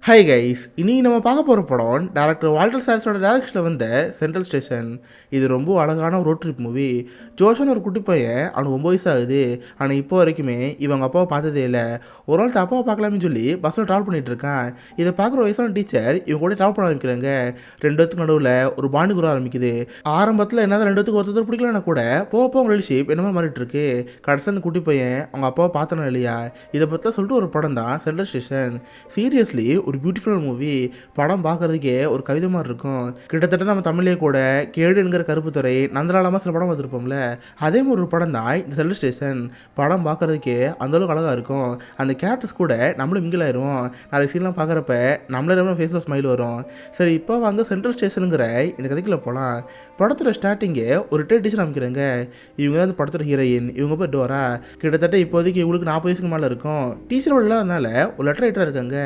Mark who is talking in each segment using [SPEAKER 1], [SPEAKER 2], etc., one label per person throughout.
[SPEAKER 1] Hi guys, இனி நம்ம பார்க்க போகிற படம் டேரக்டர் வால்டர் சார்ஸோட டேரக்ஷனில் வந்த சென்ட்ரல் ஸ்டேஷன். இது ரொம்ப அழகான ரோட் ட்ரிப் மூவி. ஜோஷன் ஒரு குட்டி பையன், அவனுக்கு 9 வயசு ஆகுது. ஆனால் இப்போ வரைக்குமே இவங்க அப்பாவை பார்த்ததே இல்லை. ஒரு நாள் அப்பாவை பார்க்கலாம்னு சொல்லி பஸ்ஸில் ட்ராவல் பண்ணிட்டு இருக்கான். இதை பார்க்குற வயசான டீச்சர் இவங்க கூட ட்ராவல் பண்ண ஆரம்பிக்கிறாங்க. ரெண்டு பேத்துக்கு நடுவில் ஒரு பாண்டு குற ஆரம்பிக்குது. ஆரம்பத்தில் என்ன ரெண்டு பேத்துக்கு ஒருத்தர் பிடிக்கலன்னா கூட போக அவங்க ரிலேஷன்ஷிப் என்ன மாறிட்டு இருக்கு. கடைசி அந்த குட்டி பையன் அவங்க அப்பாவை பார்த்தனா இல்லையா, இதை பற்றி சொல்லிட்டு ஒரு படம் தான் சென்ட்ரல் ஸ்டேஷன். சீரியஸ்லி ஒரு பியூட்டிஃபுல் மூவி. படம் பார்க்குறதுக்கே ஒரு கவிதை மாதிரி இருக்கும். கிட்டத்தட்ட நம்ம தமிழ்லேயே கூட கேடு என்கிற கருப்புத்துறை நந்தலாலமாக சில படம் பார்த்துருப்போம்ல, அதே மாதிரி ஒரு படம் தான் இந்த சென்ட்ரல் ஸ்டேஷன். படம் பார்க்குறதுக்கே அந்தளவுக்கு அழகாக இருக்கும். அந்த கேரக்டர்ஸ் கூட நம்மளும் மிங்கில் ஆயிரும். நிறைய சீன்லாம் பார்க்குறப்ப நம்மளே ரொம்ப ஃபேஸில் ஸ்மைல் வரும். சரி, இப்போ வாங்க சென்ட்ரல் ஸ்டேஷனுங்கிற இந்த கதைக்குள்ளே போகலாம். படத்தோட ஸ்டார்டிங்கே ஒரு டீச்சர் அமைக்கிறாங்க. இவங்க தான் அந்த படத்தோட ஹீரோயின். இவங்க பேர் டோரா. கிட்டத்தட்ட இப்போதைக்கு இவங்களுக்கு 40 வயசுக்கு மேலே இருக்கும். டீச்சரோட இல்லாதனால ஒரு லெட்டர் ரைட்டராக இருக்காங்க.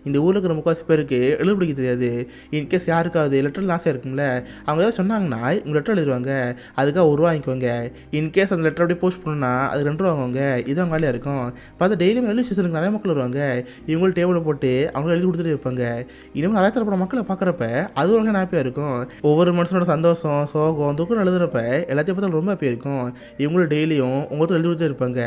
[SPEAKER 1] இந்த ஊரில் இருக்கிற முக்காசி பேருக்கு எழுத பிடிக்க தெரியாது. இன்கேஸ் யாருக்காவது லெட்டரில் ஆசை இருக்கும்ல, அவங்க ஏதாவது சொன்னாங்கன்னா இவங்க லெட்டர் எழுதுவாங்க. அதுக்காக ₹1 வாங்கிக்குவாங்க. இன்கேஸ் அந்த லெட்டர் அப்படியே போஸ்ட் பண்ணணும்னா அது ₹2 வாங்குவாங்க. இது அவங்க வேலையாக இருக்கும். பார்த்தா டெய்லியும் ரயில்வே ஸ்டேஷனுக்கு நிறைய மக்கள் வருவாங்க. இவங்களும் டேபிளில் போட்டு அவங்க எழுதி கொடுத்துட்டு இருப்பாங்க. இனிமேல் நிறைய தரப்பட மக்களை பார்க்குறப்ப அது ஒரு ஹாப்பியாக இருக்கும். ஒவ்வொரு மனுஷனோட சந்தோஷம், சோகம், துக்கம் எழுதுறப்ப எல்லாத்தையும் பார்த்தா ரொம்ப ஹாப்பியாக இருக்கும். இவங்களும் டெய்லியும் உங்களுக்கு எழுதி கொடுத்துட்டு இருப்பாங்க.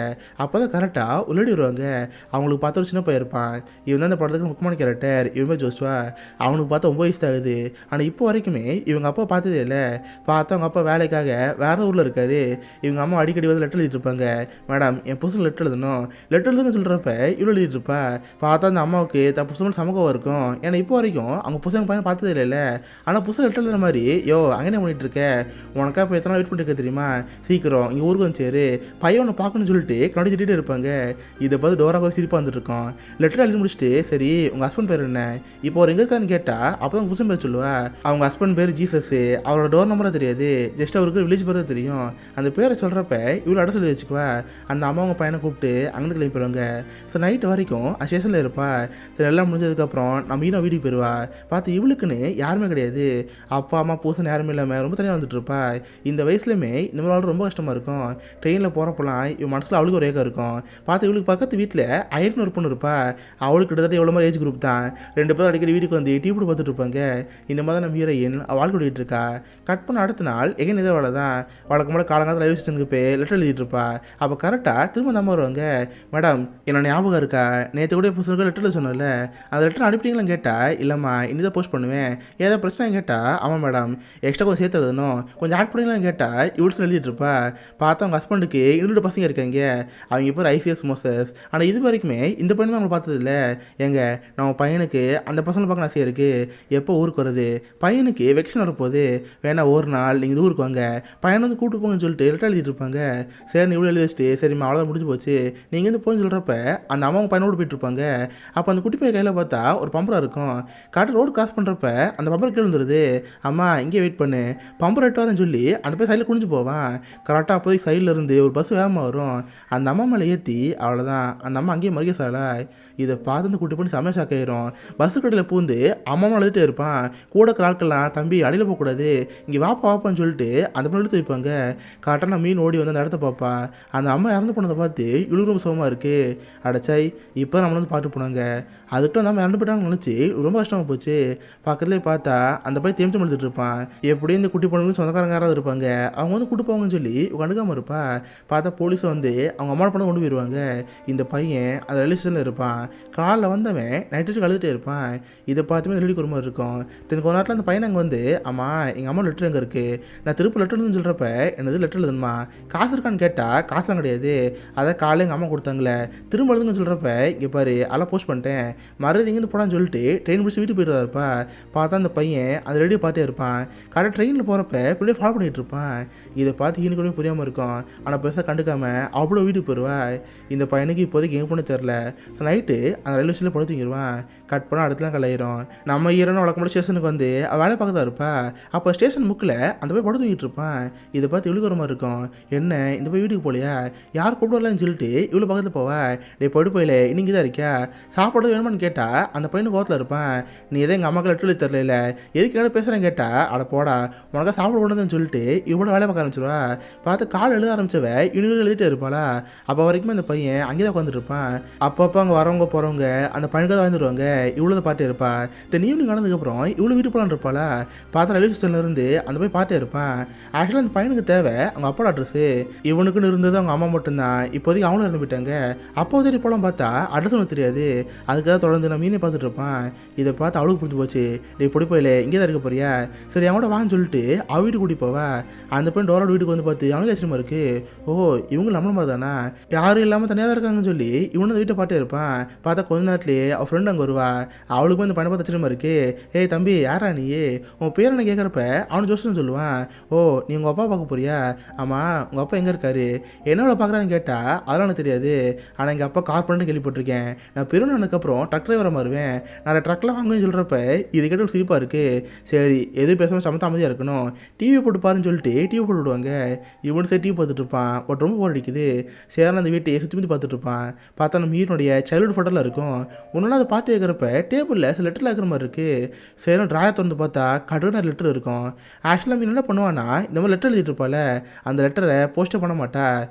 [SPEAKER 1] அப்போ தான் கரெக்டாக உள்ளடி வருவாங்க. அவங்களுக்கு பார்த்த ஒரு சின்ன பையன் இருப்பான். இவன் தான் அந்த படத்துக்கு முக்கியமான கேரக்டர். இவங்க ஜோஸ்வா. அவனுக்கு பார்த்தா 9 வயசு ஆகுது. ஆனால் இப்போ வரைக்குமே இவங்க அப்பா பார்த்ததே இல்லை. பார்த்தா அவங்க அப்பா வேலைக்காக வேற ஊரில் இருக்காரு. இவங்க அம்மா அடிக்கடி வந்து லெட்டர் எழுதிட்டு இருப்பாங்க. மேடம், என் புதுசில் லெட்டர் எழுதணும், லெட்டர் எழுதுன்னு சொல்கிறப்ப இவ்வளோ எழுதிட்டு இருப்பா. பார்த்தா அந்த அம்மாவுக்கு புதுசுன்னு சமூகம் இருக்கும். ஏன்னா இப்போ வரைக்கும் அவங்க புதுசாக பையனை பார்த்ததே இல்லை. ஆனால் புதுசாக லெட்டர் எழுதுற மாதிரி, யோ அங்கே பண்ணிட்டு இருக்க, உனக்கா இப்போ எத்தனை வெயிட் பண்ணிட்டு இருக்க தெரியுமா, சீக்கிரம் இங்கே ஊருக்கு வந்து சேரு, பையன் ஒன்று பார்க்கணும்னு சொல்லிட்டு கண்ணாடி திட்டிகிட்டு இருப்பாங்க. இதை பார்த்து டோராக சிரிப்பாக வந்துட்டு இருக்கோம். லெட்டர் எழுதி முடிச்சுட்டு, சரி உங்கள் ஹஸ்பண்ட் பேர் என்ன, இப்போ அவர் எங்கே இருக்கான்னு கேட்டால் அப்போ தான் புதுசன் பேர் சொல்லுவா. அவங்க ஹஸ்பண்ட் பேர் ஜீசஸ். அவரோட டோர் நம்பரை தெரியாது, ஜஸ்ட் அவருக்கு வில்லேஜ் பேர் தெரியும். அந்த பேரை சொல்கிறப்ப இவ்வளோ அட சொல்லி வச்சுக்குவா. அந்த அம்மா அவங்க பையனை கூப்பிட்டு அங்கே கிளம்பிடுவாங்க. ஸோ நைட்டு வரைக்கும் ஸ்டேஷனில் இருப்பா. சரி, எல்லாம் முடிஞ்சதுக்கப்புறம் நம்ம ஈனோ வீட்டுக்கு போயிடுவா. பார்த்து இவளுக்குன்னு யாருமே கிடையாது. அப்பா அம்மா பூசன் யாருமே இல்லாமல் ரொம்ப தனியாக வந்துட்டு இருப்பா. இந்த வயசுலையுமே இந்த மாதிரி ரொம்ப கஷ்டமாக இருக்கும். ட்ரெயினில் போகிறப்பெல்லாம் இவன் மனசில் அவளுக்கு ஒரு ஏக்கம் இருக்கும். பார்த்து இவளுக்கு பக்கத்து வீட்டில் ஐயர்னு ஒரு பொண்ணு இருப்பா. அவளுக்கு கிட்டத்தட்ட எவ்வளோ மாதிரி ஏஜ் குரூப் தான். ரெண்டு பேரும் அடிக்கடி வீட்டுக்கு வந்து டீ போட்டு பார்த்துட்டு இருப்பாங்க. இந்த மாதிரி தான் நம்ம ஹீரோயின் வாழ்க்கை ஓடிட்டு இருக்கா. கட் பண்ண அடுத்த நாள் எங்கே இதே வேலை தான். வழக்கம் போல காலங்காலத்தில் ரயில்வே ஸ்டேஷனுக்கு போய் லெட்டர் எழுதிட்டு இருப்பா. அப்போ கரெக்டாக திரும்ப நம்ம வருவாங்க. மேடம், என்னோட ஞாபகம் இருக்கா, நேற்று கூட புதுசாக லெட்டர் எழுத சொன்னல, அந்த லெட்டர் அனுப்பிட்டீங்களான்னு கேட்டால் இல்லைம்மா இனி தான் போஸ்ட் பண்ணுவேன். ஏதாவது பிரச்சனை கேட்டால் ஆமாம் மேடம் எக்ஸ்ட்ரா கொஞ்சம் சேர்த்து எழுதணும், கொஞ்சம் ஆட் பண்ணிங்களான்னு கேட்டால் இவ்வளோ எழுதிட்டு இருப்பா. பார்த்தா அவங்க ஹஸ்பண்டுக்கு 2 பசங்க இருக்காங்க. அவங்க இப்போ ஐசிஎஸ் மோசஸ். ஆனால் இது வரைக்குமே இந்த பையனுமே அவங்க பார்த்தது இல்லை. எங்க நம்ம பையனுக்கு அந்த பசங்களை பார்க்க ஆசையாக இருக்குது, எப்போ ஊருக்கு வருது, பையனுக்கு வெக்கேஷன் வரப்போகுது, வேணா ஒரு நாள் நீங்கள் ஊருக்கு வாங்க, பையனை வந்து கூப்பிட்டு போங்கன்னு சொல்லிட்டு லெட்டர் எழுதிட்டு இருப்பாங்க. சரி இவ்வளோ எழுதி வச்சுட்டு சரிம்மா அவ்வளோதான் முடிஞ்சு போச்சு, நீங்கள் வந்து போன்னு சொல்கிறப்ப அந்த அம்மா பையனோடு போயிட்டு இருப்பாங்க. அப்போ அந்த குட்டி பையன் கையில் பார்த்தா ஒரு பம்பரம் இருக்கும். கரெக்டாக ரோடு கிராஸ் பண்ணுறப்ப அந்த பம்பர் கீழே வந்துடுது. அம்மா இங்கே வெயிட் பண்ணு, பம்பர் எட்டு வரேன்னு சொல்லி அந்த பையன் சைடில் குனிஞ்சு போவான். கரெக்டாக அப்போதைக்கு சைடில் இருந்து ஒரு பஸ் வேகமாக வரும். அந்த அம்மா மேலே ஏற்றி அவ்வளோதான் அந்த அம்மா அங்கேயே மறிக்க சாலா. இதை பார்த்து அந்த குட்டி பண்ணி செம்மையாக ஷாக்காயிரும். பஸ்ஸு கடையில் பூந்து அம்மா அழுதுகிட்டே இருப்பான். கூட ஆட்கள்லாம் தம்பி அடியில் போகக்கூடாது, இங்கே வாப்பா வாப்பான்னு சொல்லிட்டு அந்த பொண்ணு எடுத்து வைப்பாங்க. கரெக்டாக மீன் ஓடி வந்து அந்த இடத்த பார்ப்பா. அந்த அம்மா இறந்து போனதை பார்த்து இவ்வளோ ரொம்ப சுகமாக இருக்குது. அடைச்சாய் இப்போ நம்மளை வந்து பார்த்து போனாங்க. அதுக்கிட்ட அந்த அம்மா இறந்து போயிட்டாங்கன்னு நினச்சி ரொம்ப கஷ்டமாக போச்சு. பக்கத்துலேயே பார்த்தா அந்த பையன் தேம்ச்சம் எடுத்துகிட்டு இருப்பான். எப்படியும் இந்த குட்டி பொண்ணுங்க சொந்தக்காரங்க யாராவது இருப்பாங்க, அவங்க வந்து கூட்டு போவாங்கன்னு சொல்லி கண்டுக்காமல் இருப்பா. பார்த்தா போலீஸை வந்து அவங்க அம்மா பொண்ணை கொண்டு போயிடுவாங்க. இந்த பையன் அந்த ரயில்வே ஸ்டேஷனில் இருப்பான். காலில் வந்தவன் நைட்டு அழுதுகிட்டே இருப்பான். இதை பார்த்துமே ரெடி ஒரு மாதிரி இருக்கும். தென் கொஞ்ச நேரத்தில் அந்த பையன் அங்கே வந்து அம்மா எங்கள் அம்மா லெட்டர் எங்கே இருக்குது, நான் திருப்பி லெட்டர் எழுதுன்னு சொல்கிறப்ப என்னது லெட்டர் எழுதுமா, காசு இருக்கான்னு கேட்டால் காசுலாம் கிடையாது, அதை காலையில் எங்கள் அம்மா கொடுத்தாங்களே, திரும்ப எழுதுங்கன்னு சொல்கிறப்ப இங்கே பாரு அதெல்லாம் போஸ்ட் பண்ணிட்டேன், மறுபடியும் இங்கேருந்து போடான்னு சொல்லிட்டு ட்ரெயின் பிடிச்சி வீட்டுக்கு போயிட்டு இருப்பா. பார்த்தா அந்த பையன் அந்த ரெடியை பார்த்தே இருப்பான். கரெக்டாக ட்ரெயினில் போகிறப்ப இப்படியே ஃபாலோ பண்ணிகிட்டு இருப்பான். இதை பார்த்து இன்னும் கூட புரியாமல் இருக்கும். ஆனால் பெருசாக கண்டுக்காமல் அவ்வளோ வீட்டுக்கு போயிடுவா. இந்த பையனுக்கு இப்போதைக்கு எங்கே போன தெரில. ஸோ நைட்டு அந்த ரயில்வே ஸ்டேஷனில் படுத்துங்கிடுவான். கட் பண்ணால் அடுத்துலாம் கலையிரும். நம்ம ஹீரோன்னு வழக்கம் ஸ்டேஷனுக்கு வந்து வேலை பார்க்க தான் இருப்பா. அப்போ ஸ்டேஷன் முக்கில் அந்த போய் படுத்து தூங்கிட்டு இருப்பான். இதை பார்த்து இவ்வளோ ஒரு மாதிரி இருக்கும். என்ன இந்த போய் வீட்டுக்கு போகலையா, யார் கூப்பிட்டு வரலான்னு சொல்லிட்டு இவ்வளோ பக்கத்தில் போவா. டே படு போயில இன்னைக்கு தான் இருக்கியா, சாப்பாடு வேணுமான்னு கேட்டால் அந்த பையனுக்கு கோவத்தில் இருப்பான். நீ எதை எங்கள் அம்மாக்கள் லெட்டர் எழுதி தரல, எதுக்கு என்ன பேசுகிறேன்னு கேட்டால் அட போடா உனக்கா சாப்பிட கொண்டுன்னு சொல்லிட்டு இவ்வளோ வேலை பார்க்க ஆரம்பிச்சிருவா. பார்த்து கால் எழுத ஆரம்பிச்சவ இன்னொரு எழுதிட்டே இருப்பாளா. அப்போ வரைக்குமே அந்த பையன் அங்கே தான் உட்காந்துட்டு இருப்பான். அப்பப்போ அங்கே வரவங்க போகிறவங்க அந்த பையனுக்கு தான் வந்துடுவாங்க. போவாங்க. இவ்வளோ பார்ட்டே இருப்பா. தென் ஈவினிங் ஆனதுக்கப்புறம் இவ்வளோ வீட்டு போகலான்னு இருப்பாளா. பார்த்தா ரயில்வே ஸ்டேஷன்லேருந்து அந்த போய் பார்த்தே இருப்பான். ஆக்சுவலாக அந்த பையனுக்கு தேவை அவங்க அப்போட அட்ரஸு. இவனுக்குன்னு இருந்தது அவங்க அம்மா மட்டும்தான். இப்போதைக்கு அவங்களும் இறந்து போயிட்டாங்க. அப்போ தேடி போலாம் பார்த்தா அட்ரஸ் ஒன்று தெரியாது. அதுக்காக தொடர்ந்து நான் மீனே பார்த்துட்டு இருப்பான். இதை பார்த்து அவளுக்கு புரிஞ்சு போச்சு. நீ பொடி போயில இங்கே தான் இருக்க போறியா, சரி அவனோட வாங்கன்னு சொல்லிட்டு அவ வீட்டுக்கு கூட்டி போவா. அந்த பையன் டோரோட வீட்டுக்கு வந்து பார்த்து அவனுக்கு ஆச்சரியமா இருக்கு. ஓ இவங்க நம்மள மாதிரி தானா, யாரும் இல்லாமல் தனியாக தான் இருக்காங்கன்னு சொல்லி இவனு அந்த வீட்டை பார்த்தே இருப்பான். பார்த்தா கொஞ்ச நேரத்துலேயே அவள் ஃப்ரெண்டு அங்கே வருவா. அவளுக்கு இந்த பையனை பார்த்து ஆச்சரியமா இருக்கு. ஏய் தம்பி யாரா நீ, உன் பேர் என்ன கேட்குறப்ப அவனு ஜோசன் சொல்லுவான். ஓ நீ உங்கள் அப்பா பார்க்க போறியா, ஆமாம் உங்கள் அப்பா எங்கே இருக்காரு, என்னோட பார்க்குறான்னு கேட்டால் அதெல்லாம் எனக்கு தெரியாது. ஆனால் எங்கள் அப்பா கார் பண்ணிட்டு கேள்விப்பட்டிருக்கேன். நான் பெருநானுக்கப்புறம் ட்ரக் டிரைவராக மாறுவேன். நான் ட்ரக்கில் வாங்குவேன்னு சொல்கிறப்ப இது கேட்டு ஒரு சிரிப்பாக இருக்குது. சரி எதுவும் பேசாமல் சமத்த அமைதியாக இருக்கணும், டிவி போட்டு பாருன்னு சொல்லிட்டு டிவி போட்டு விடுவாங்க. இவனு சரி டிவி பார்த்துட்டு இருப்பான். பட் ரொம்ப போர் அடிக்குது. சேரன் அந்த வீட்டை சுற்றி முற்றி பார்த்துட்டு இருப்பான். பார்த்தா நம்ம ஹீரோனுடைய சைல்டுஹுட் ஃபோட்டோலாம் இருக்கும். ஒன்றுனா அதை பார்த்து வைக்கிறப்ப டேபிளில் சில லெட்டரில் இருக்கிற மாதிரி இருக்குது. சேரன் ட்ராயர் திறந்து பார்த்தா கடுன லெட்டர் இருக்கும். ஆக்சுவலாக மீன் என்ன பண்ணுவான்னா இந்த மாதிரி லெட்டர் எழுதிட்டு இருப்பாள். அந்த லெட்டரை போஸ்ட்டே பண்ண மாட்டா.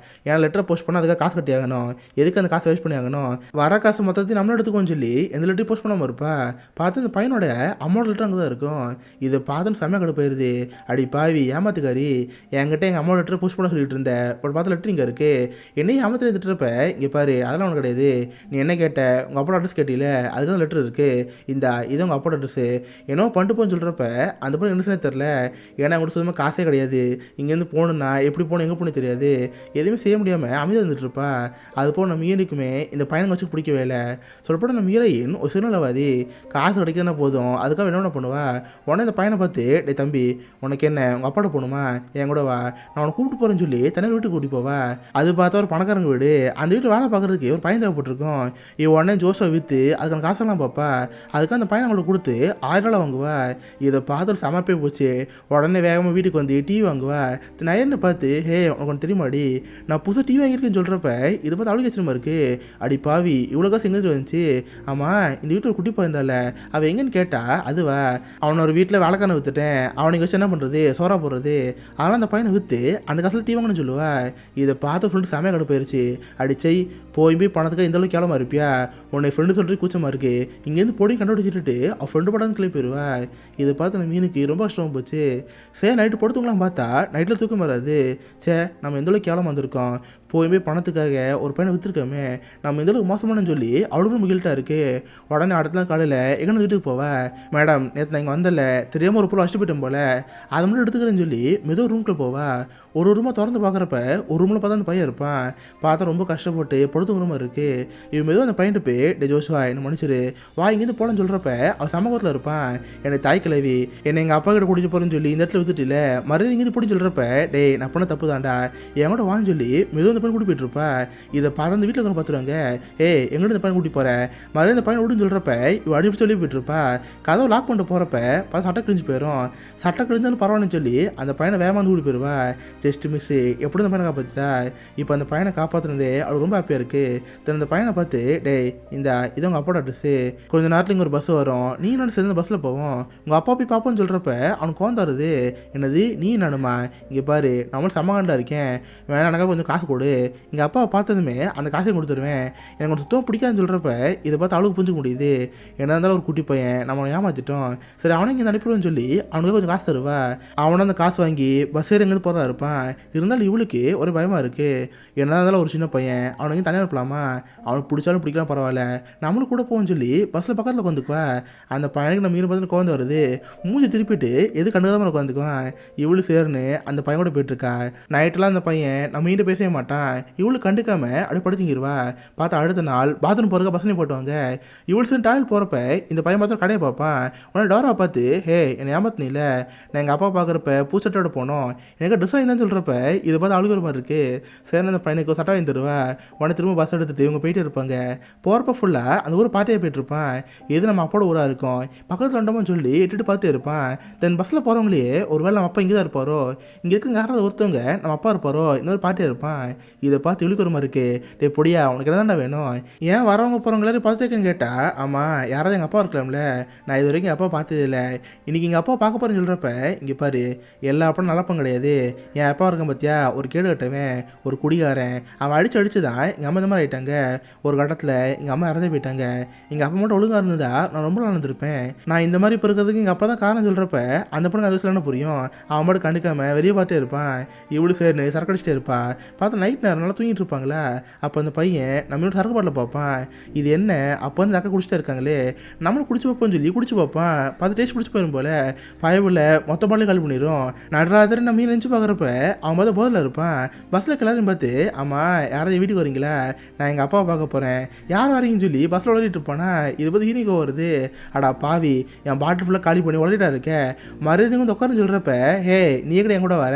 [SPEAKER 1] ஏன்னா லெட்டரை போஸ்ட் பண்ணால் அதுக்காக காசு கட்டி ஆகணும். எதுக்கு அந்த காசை வேஸ்ட் பண்ணி ஆகணும், வர காசு மொத்தத்தையும் நம்மளும் எடுத்துக்கோன்னு சொல்லி எந்த லெட்டரையும் போஸ்ட் பண்ணாமல் இருப்பா. பார்த்து இந்த பையனோட அம்மாவோட லெட்டர் அங்கே தான் இருக்கும். இதை பார்த்துன்னு செம்மையாக கடை போயிடுது. அடி பாவி ஏமாத்துக்காரி, என்கிட்ட எங்கள் அம்மாவோட லெட்டர் போஸ்ட் பண்ண சொல்லிட்டு இருந்தேன். பட் பார்த்து லெட்டர் இங்கே இருக்குது, என்னையும் ஏமாத்திட்டு திட்டுறப்ப இங்கே பாரு அதெல்லாம் ஒன்று கிடையாது. நீ என்ன கேட்ட, உங்கள் அப்போட அட்ரஸ் கேட்டில, அதுக்காக லெட்டர் இருக்குது. இது உங்கள் அப்போட அட்ரஸு. என்னோ பண்ணிட்டு போன்னு சொல்கிறப்ப அந்த பொண்ணு என்ன தெரில. ஏன்னா உங்களுக்கு சுத்தமாக காசே கிடையாது. இங்கேருந்து போகணுன்னா எப்படி போகணும் எங்கே போகணும் தெரியாது. எதுவுமே செய்ய முடியாமல் அமைதியாக இருந்துட்டு இருப்பா. அது போல் நம்ம ஹீரோனுக்குமே இந்த பையனை வச்சு பிடிக்கவே இல்லை. சொல்லப்போனால் நம்ம ஹீரோயின் ஒரு சுயநலவாதி. காசு கிடைக்கிறதுனா போதும் அதுக்காக என்ன பண்ணுவா. உடனே இந்த பையனை பார்த்து டே தம்பி உனக்கு என்ன உங்கள் அப்பாட்ட போகணுமா, என் கூட வா, நான் உனக்கு கூப்பிட்டு போகிறேன்னு சொல்லி தனியார் வீட்டுக்கு கூட்டி போவா. அது பார்த்தா ஒரு பணக்காரங்க வீடு. அந்த வீட்டு வேலை பார்க்குறதுக்கு ஒரு பையன் தேவைப்பட்டிருக்கும். உடனே ஜோஸை விற்று அதுக்கான காசெல்லாம் பார்ப்பா. அதுக்காக அந்த பையனை அவங்களுக்கு கொடுத்து 1000 வாங்குவா. இதை பார்த்து சமப்பே போச்சு. உடனே வேகமாக வீட்டுக்கு வந்து டிவி வாங்குவா. நயர்னு பார்த்து ஹே உனக்கு ஒன்று தெரியுமாடி, நான் புதுசாக டிவி வாங்கியிருக்கேன்னு சொல்கிறப்ப இதை பார்த்து அவளுக்கு ஆச்சரியமா இருக்குது. அடி பாவி இவ்வளோ காசு எங்கே வந்துச்சு, ஆமாம் இந்த வீட்டில் ஒரு குட்டி போயிருந்தால அவள் எங்கேன்னு கேட்டால் அதுவா, அவனை ஒரு வீட்டில் வேலைக்காரனை விற்றுட்டேன், அவனுக்கு வச்சு என்ன பண்ணுறது சோறா போடுறது, அதனால் அந்த பையனை விற்று அந்த காசில் டிவி வாங்கன்னு சொல்லுவா. இதை பார்த்து ஃப்ரெண்டு செமையாக கடை போயிடுச்சு. அடிச்சை போய் பணத்துக்கு இந்த அளவுக்கு கேளமாக இருப்பியா, உன்னை ஃப்ரெண்டு சொல்லிட்டு கூச்சமாக இருக்குது, இங்கேருந்து பொடி கண்டுபிடிச்சிட்டு அவள் ஃப்ரெண்டு படம் கிளம்பி போயிடுவா. இதை பார்த்து நம்ம மீனுக்கு ரொம்ப கஷ்டமாக போச்சு. சரி நைட்டு படுத்துக்கலாம் பார்த்தா நைட்டில் தூக்கம் வராது. சே நம்ம எந்த அளவுக்கு கேளமாக வந்திருக்கோம், போய் பணத்துக்காக ஒரு பையனை விற்றுருக்கோமே, நம்ம இந்த அளவுக்கு மோசமானு சொல்லி அவளுக்கு ரொம்ப கில்ட்டாக இருக்குது. உடனே அடுத்த நாள் காலையில் எங்கே வீட்டுக்கு போவேன். மேடம் நேற்று நான் இங்கே வந்தல தெரியாமல் ஒரு பொருள் அடிச்சு போயிட்டேன் போல், அதை மட்டும் எடுத்துக்கிறேன்னு சொல்லி மெதுவாக ரூம்குள்ளே போவா. ஒரு ரூமாக திறந்து பார்க்குறப்ப ஒரு ரூமில் பார்த்தா அந்த பையன் இருப்பான். பார்த்தா ரொம்ப கஷ்டப்பட்டு படுத்துங்கிற மாதிரி இருக்குது. இவன் மெதுவாக அந்த பையன்ட்டு போய் டே ஜோஷுவா என்ன மன்னிச்சிரு வா இங்கேருந்து போகலன்னு சொல்கிறப்ப அவன் சமூகத்தில் இருப்பான். எனக்கு தாய் கிளவி என்னை எங்கள் அப்பா கிட்ட கூட்டிட்டு போகிறேன்னு சொல்லி இந்த இடத்துல வித்துட்டு இல்லை மறுபடியும் இங்கேருந்து பிடிச்சி சொல்கிறப்ப டே நான் பண்ண தப்பு தான்டா என் கூட வான்னு சொல்லி மெதுவாக அந்த பையன் கூட்டி போயிட்டு இருப்பா. இதை பார்த்து அந்த வீட்டில் இருக்கிற பார்த்துருவாங்க. எங்கிட்ட இந்த பையன் கூட்டி போகிறேன் மறுபடியும் இந்த பையன் விடுன்னு சொல்கிறப்ப இவன் அடிப்பு சொல்லி போயிட்டு இருப்பா. கதவை லாக் பண்ணிட்டு போகிறப்ப பார்த்து சட்டை கிழிஞ்சு போயிடும். சட்டை கிழிஞ்சாலும் பரவாயில்லன்னு சொல்லி அந்த பையனை வேகமாக வந்து கூட்டி போயிடுவா. ஜஸ்ட் மிஸ்ஸு எப்படி அந்த பையனை காப்பாற்றிட்டா. இப்போ அந்த பையனை காப்பாற்றுனதே அவளுக்கு ரொம்ப ஹாப்பியாக இருக்குது. தென் அந்த பையனை பார்த்து டே இது உங்கள் அப்பாவோட அட்ரஸு, கொஞ்சம் நேரத்தில் இங்கே ஒரு பஸ் வரும், நீ நான் சேர்ந்து பஸ்ஸில் போவோம், உங்கள் அப்பா போய் பார்ப்போன்னு சொல்கிறப்ப அவனுக்கு கோந்தாருது. என்னது நீ நானுமா, இங்கே பாரு நம்மளும் சமகாண்டா இருக்கேன், வேணா எனக்கு கொஞ்சம் காசு கொடு, எங்கள் அப்பாவை பார்த்ததுமே அந்த காசையும் கொடுத்துருவேன், எனக்கு கொஞ்சம் சுத்தம் பிடிக்காதுன்னு சொல்கிறப்ப இதை பார்த்து அவளுக்கு புரிஞ்சுக்க முடியுது. என்ன இருந்தாலும் ஒரு குட்டி பையன் நம்ம ஏமாற்றிட்டோம், சரி அவனை இங்கே அனுப்பிடுவேன்னு சொல்லி அவனுக்கு கொஞ்சம் காசு தருவா. அவனை அந்த காசு வாங்கி பஸ் ஏறி எங்கேருந்து போகிறதா இருப்பான். இருந்தாலும் இவளுக்கு ஒரு பயமாக இருக்குது. என்ன இருந்தாலும் ஒரு சின்ன பையன் அவனுக்கு தனியாக இருப்பலாமா, அவனுக்கு பிடிச்சாலும் பிடிக்கலாம் பரவாயில்ல நம்மளும் கூட போவோம்னு சொல்லி பஸ்ஸில் பக்கத்தில் உட்காந்துக்குவா. அந்த பையனுக்கு நம்ம மீன் பார்த்து குழந்தை வருது, மூஞ்சி திருப்பிட்டு எது கண்டுக்காமல் உட்காந்துக்குவான். இவளு சேர்னு அந்த பையன் கூட போயிட்டுருக்கா. நைட்டெலாம் அந்த பையன் நம்ம மீன் பேசவே மாட்டான். இவளு கண்டுக்காம அப்படி படுத்துங்கிடுவா. பார்த்தா அடுத்த நாள் பாத்ரூம் போகிறக்க பசங்க போட்டுவாங்க. இவளு சரி டாய்லெட் போகிறப்ப இந்த பையன் பார்த்து கடையை பார்ப்பான். உடனே டோரா பார்த்து என்னை ஏமாத்தினில்ல, நான் எங்கள் அப்பா பார்க்குறப்ப பூச்சட்டோட போனோம், எனக்கு ட்ரெஸ் வாங்கி தான் சொல்கிறப்ப இதை பார்த்து அழுகுற மாதிரி இருக்குது. சரி அந்த பையனுக்கு சட்டை வாங்கி தருவா. உடனே திரும்ப பஸ் எடுத்துட்டு இவங்க போயிட்டு இருப்பாங்க. போகிறப்ப ஃபுல்லாக அந்த ஊர் பாட்டியாக போயிட்டுருப்பான். எது நம்ம அப்போட ஊராக இருக்கும் பக்கத்தில் வண்டோம்னு சொல்லி எட்டுட்டு பார்த்துட்டு இருப்பான். தென் பஸ்ஸில் போகிறவங்களே ஒரு வேளை நம்ம அப்பா இங்கே தான் இருப்பாரோ, இங்கே இருக்க யாராவது ஒருத்தவங்க நம்ம அப்பா இருப்பாரோ இன்னொரு பாட்டியாக இருப்பான். இதை பார்த்து இழுக்கிற மாதிரி இருக்கு. டே பொடியா உனக்கு என்னதான்டா வேணும்? ஏன் வரவங்க போகிறவங்க எல்லாரும் பார்த்துருக்கேன்னு கேட்டா, ஆமாம் யாராவது எங்கள் அப்பா இருக்கலாம்ல, நான் இது வரைக்கும் எங்கள் அப்பா பார்த்தது இல்லை, இன்றைக்கி எங்கள் அப்பா பார்க்க போகிறேன்னு சொல்கிறப்ப இங்கே பாரு எல்லா அப்பனும் நல்லப்பம் கிடையாது. என் அப்பா இருக்கான் பார்த்தியா, ஒரு கேடு கட்டவன், ஒரு குடிகாரன், அவன் அடிச்சு தான் எங்கள் அம்மா இந்த மாதிரி ஆகிட்டாங்க. ஒரு கட்டத்தில் எங்கள் அம்மா இறந்து போயிட்டாங்க. எங்கள் அப்பா மட்டும் ஒழுங்காக இருந்ததா நான் ரொம்ப நாள் இருந்திருப்பேன். நான் இந்த மாதிரி இப்போ இருக்கிறதுக்கு எங்கள் அப்பா தான் காரணம் சொல்கிறப்ப அந்த பொண்ணு அது சொல்லணும் புரியும். அவன் மட்டும் கண்டுக்காமல் வெளியே பார்த்துட்டே இருப்பான். இவ்வளோ சேர்னு சரக்கு அடிச்சிட்டே இருப்பா. பார்த்தா நைட் நேரம் நல்லா தூங்கிட்டு இருப்பாங்களா, அப்போ அந்த பையன் நம்ம இன்னும் சரக்கு பாட்டில் பார்ப்பான். இது என்ன அப்போ வந்து அக்கா குடிச்சிட்டே இருக்காங்களே, நம்மளும் குடிச்சு பார்ப்போம்னு சொல்லி குடிச்சு பார்ப்பான். பார்த்து டேஸ்ட் பிடிச்சி போயிடும் போல பயவில் மொத்த பாட்டில் காலி பண்ணிடும். நடராதர் நம்ம நினச்சி பார்க்குறப்ப அவன் பார்த்து போதில் இருப்பான். பஸ்ஸில் கிளறியும் பார்த்து, ஆமாம் யாராவது வீட்டுக்கு வரீங்களா, நான் எங்கள் அப்பாவை பார்க்க போகிறேன், யார் வரீங்கன்னு சொல்லி பஸ்ஸில் உளறிட்டு இருப்பானா. இது பார்த்து ஹீனிக்கோ வருது. அடா பாவி, என் பாட்டில் ஃபுல்லாக காலி பண்ணி உளறிட்டா இருக்கேன். மறுபடியும் வந்து உட்காருன்னு சொல்கிறப்ப, ஹே நீ கூட என் கூட வர,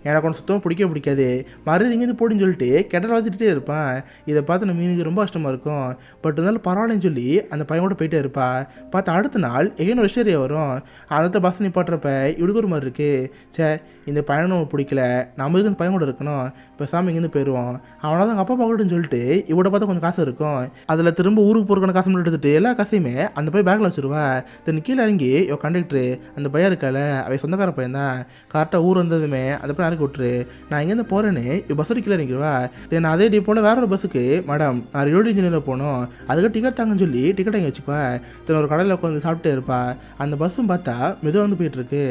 [SPEAKER 1] எனக்கு ஒன்று சுத்தமாக பிடிக்காது, மறுபடியும் இங்கேருந்து போடின்னு சொல்லிட்டு கெட்டல வச்சுட்டே இருப்பான். இதை பார்த்து நம்ம மீனுக்கு ரொம்ப கஷ்டமாக இருக்கும். பட் இருந்தாலும் பரவாயில்லன்னு சொல்லி அந்த பையன் கூட போயிட்டே இருப்பா. பார்த்து அடுத்த நாள் எங்கேயும் ஒரு ஹிஸ்டரியா வரும். அந்த பஸ் நிப்பாட்டுறப்ப இவளுக்கு ஒரு மாதிரி இருக்குது. சே இந்த பையனை நம்ம பிடிக்கல, நம்ம இதுக்கு இந்த பையன் கூட இருக்கணும், இப்போ சாமி இங்கேருந்து போயிடுவோம், அவனால் தான் அப்பா பார்க்கட்டுன்னு சொல்லிட்டு இவட பார்த்தா கொஞ்சம் காசு இருக்கும். அதில் திரும்ப ஊருக்கு போகிறக்கான காசு மட்டும் எடுத்துகிட்டு எல்லா காசையுமே அந்த பையன் பேக்கில் வச்சுருவா. தென் கீழே இறங்கி கண்டக்டரு அந்த பையன் இருக்கால, அவன் சொந்தக்கார பையன் தான், கரெக்டாக ஊர் வந்ததுமே அந்த பையன் இறக்கி விட்டுரு, நான் இங்கேருந்து போகிறேன்னு பஸ் கீழே இறங்கிடுவா. தென் அதே போல் வேற ஒரு பஸ்ஸுக்கு, மேடம் நான் ரோடு இன்ஜினியரில் போகணும், அதுக்கு டிக்கெட் தாங்கன்னு சொல்லி டிக்கெட் வாங்கி வச்சுப்பா. தென் ஒரு கடையில் உட்காந்து சாப்பிட்டே இருப்பா. அந்த பஸ்ஸும் பார்த்தா மெதுவாக வந்து போயிட்டுருக்கு.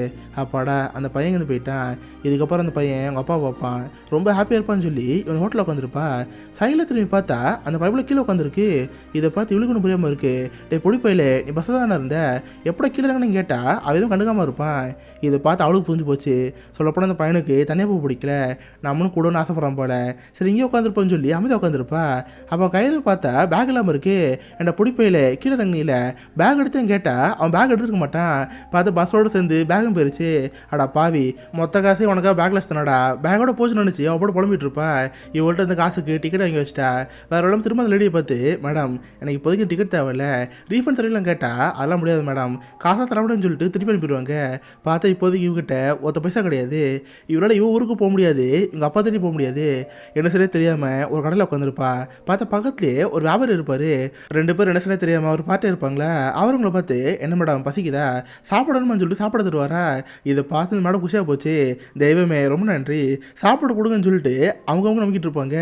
[SPEAKER 1] அப்பாடா அந்த பையன் இருந்து போயிட்டான். இதுக்கப்புறம் அந்த பையன் அவங்க அப்பா பார்ப்பான், ரொம்ப ஹாப்பியாக இருப்பான்னு சொல்லி இவன் ஹோட்டலில் உட்காந்துருப்பா. சைடில் திரும்பி பார்த்தா அந்த பைப்பில் கீழே உட்காந்துருக்கு. இதை பார்த்து இவளுக்கு புரியாமல் இருக்கு. டே பொடி பையில நீ பஸ்ஸில் தானே இருந்த, எப்போ கீழே இறங்கன்னு கேட்டால் அவன் எதுவும் கண்டுக்காமல் இருப்பான். இதை பார்த்து அவளுக்கு புரிஞ்சு போச்சு. சொல்லப்போனால் அந்த பையனுக்கு தனியாக போக பிடிக்கல, நம்மளும் கூடன்னு ஆசைப்படுறான் போல. சரி இங்கே உட்காந்துருப்போன்னு சொல்லி அமைதியாக உட்காந்துருப்பா. அப்போ கையில் பார்த்தா பேக் இல்லாமல் இருக்கு. என்ட பிடிப்பையில் கீழே இறங்கினில பேக் எடுத்தேன்னு கேட்டால் அவன் பேக் எடுத்துருக்க மாட்டான். பார்த்து பஸ்ஸோடு சேர்ந்து பேகும் போயிருச்சு. அடா பாவி, மொத்த காசே உனக்காக பேக்கில் வச்சுதானடா, பேக்கோட போச்சு நினச்சி அவள் போட்டு புலம்பிட்டு இருப்பா. இவள்கிட்ட இந்த காசுக்கு டிக்கெட் வாங்கி வச்சிட்டா. வேறு எல்லாம் திரும்ப அந்த லேடியை பார்த்து, மேடம் எனக்கு இப்போதைக்கு டிக்கெட் தேவையில்ல, ரீஃபண்ட் தரலாம் கேட்டால் அதெல்லாம் முடியாது மேடம், காசாக தர முடியும்னு சொல்லிட்டு திருப்பி அனுப்பிடுவாங்க. பார்த்தா இப்போதைக்கு இவகிட்ட ஒருத்த பைசா கிடையாது. இவரால் ஊருக்கு போக முடியாது, இவங்க அப்பா தேடி போக முடியாது. என்ன சரியே தெரியாமல் ஒரு கடையில் உட்காந்துருப்பா. பார்த்தா பக்கத்துலேயே ஒரு வியாபாரி இருப்பார். ரெண்டு பேர் என்ன சரியே தெரியாமல் ஒரு பாட்டே இருப்பாங்களா. அவங்கள பார்த்து, என்ன மேடம் பசிக்குதா, சாப்பிடணுமான்னு சொல்லிட்டு சாப்பிட தருவாரா. இதை பார்த்து இந்த மேடம் குஷியாக போச்சு. தெய்வமே ரொம்ப நன்றி, சாப்பிட கொடுங்கன்னு சொல்லிட்டு அவங்க நம்பிக்கிட்டு இருப்பாங்க.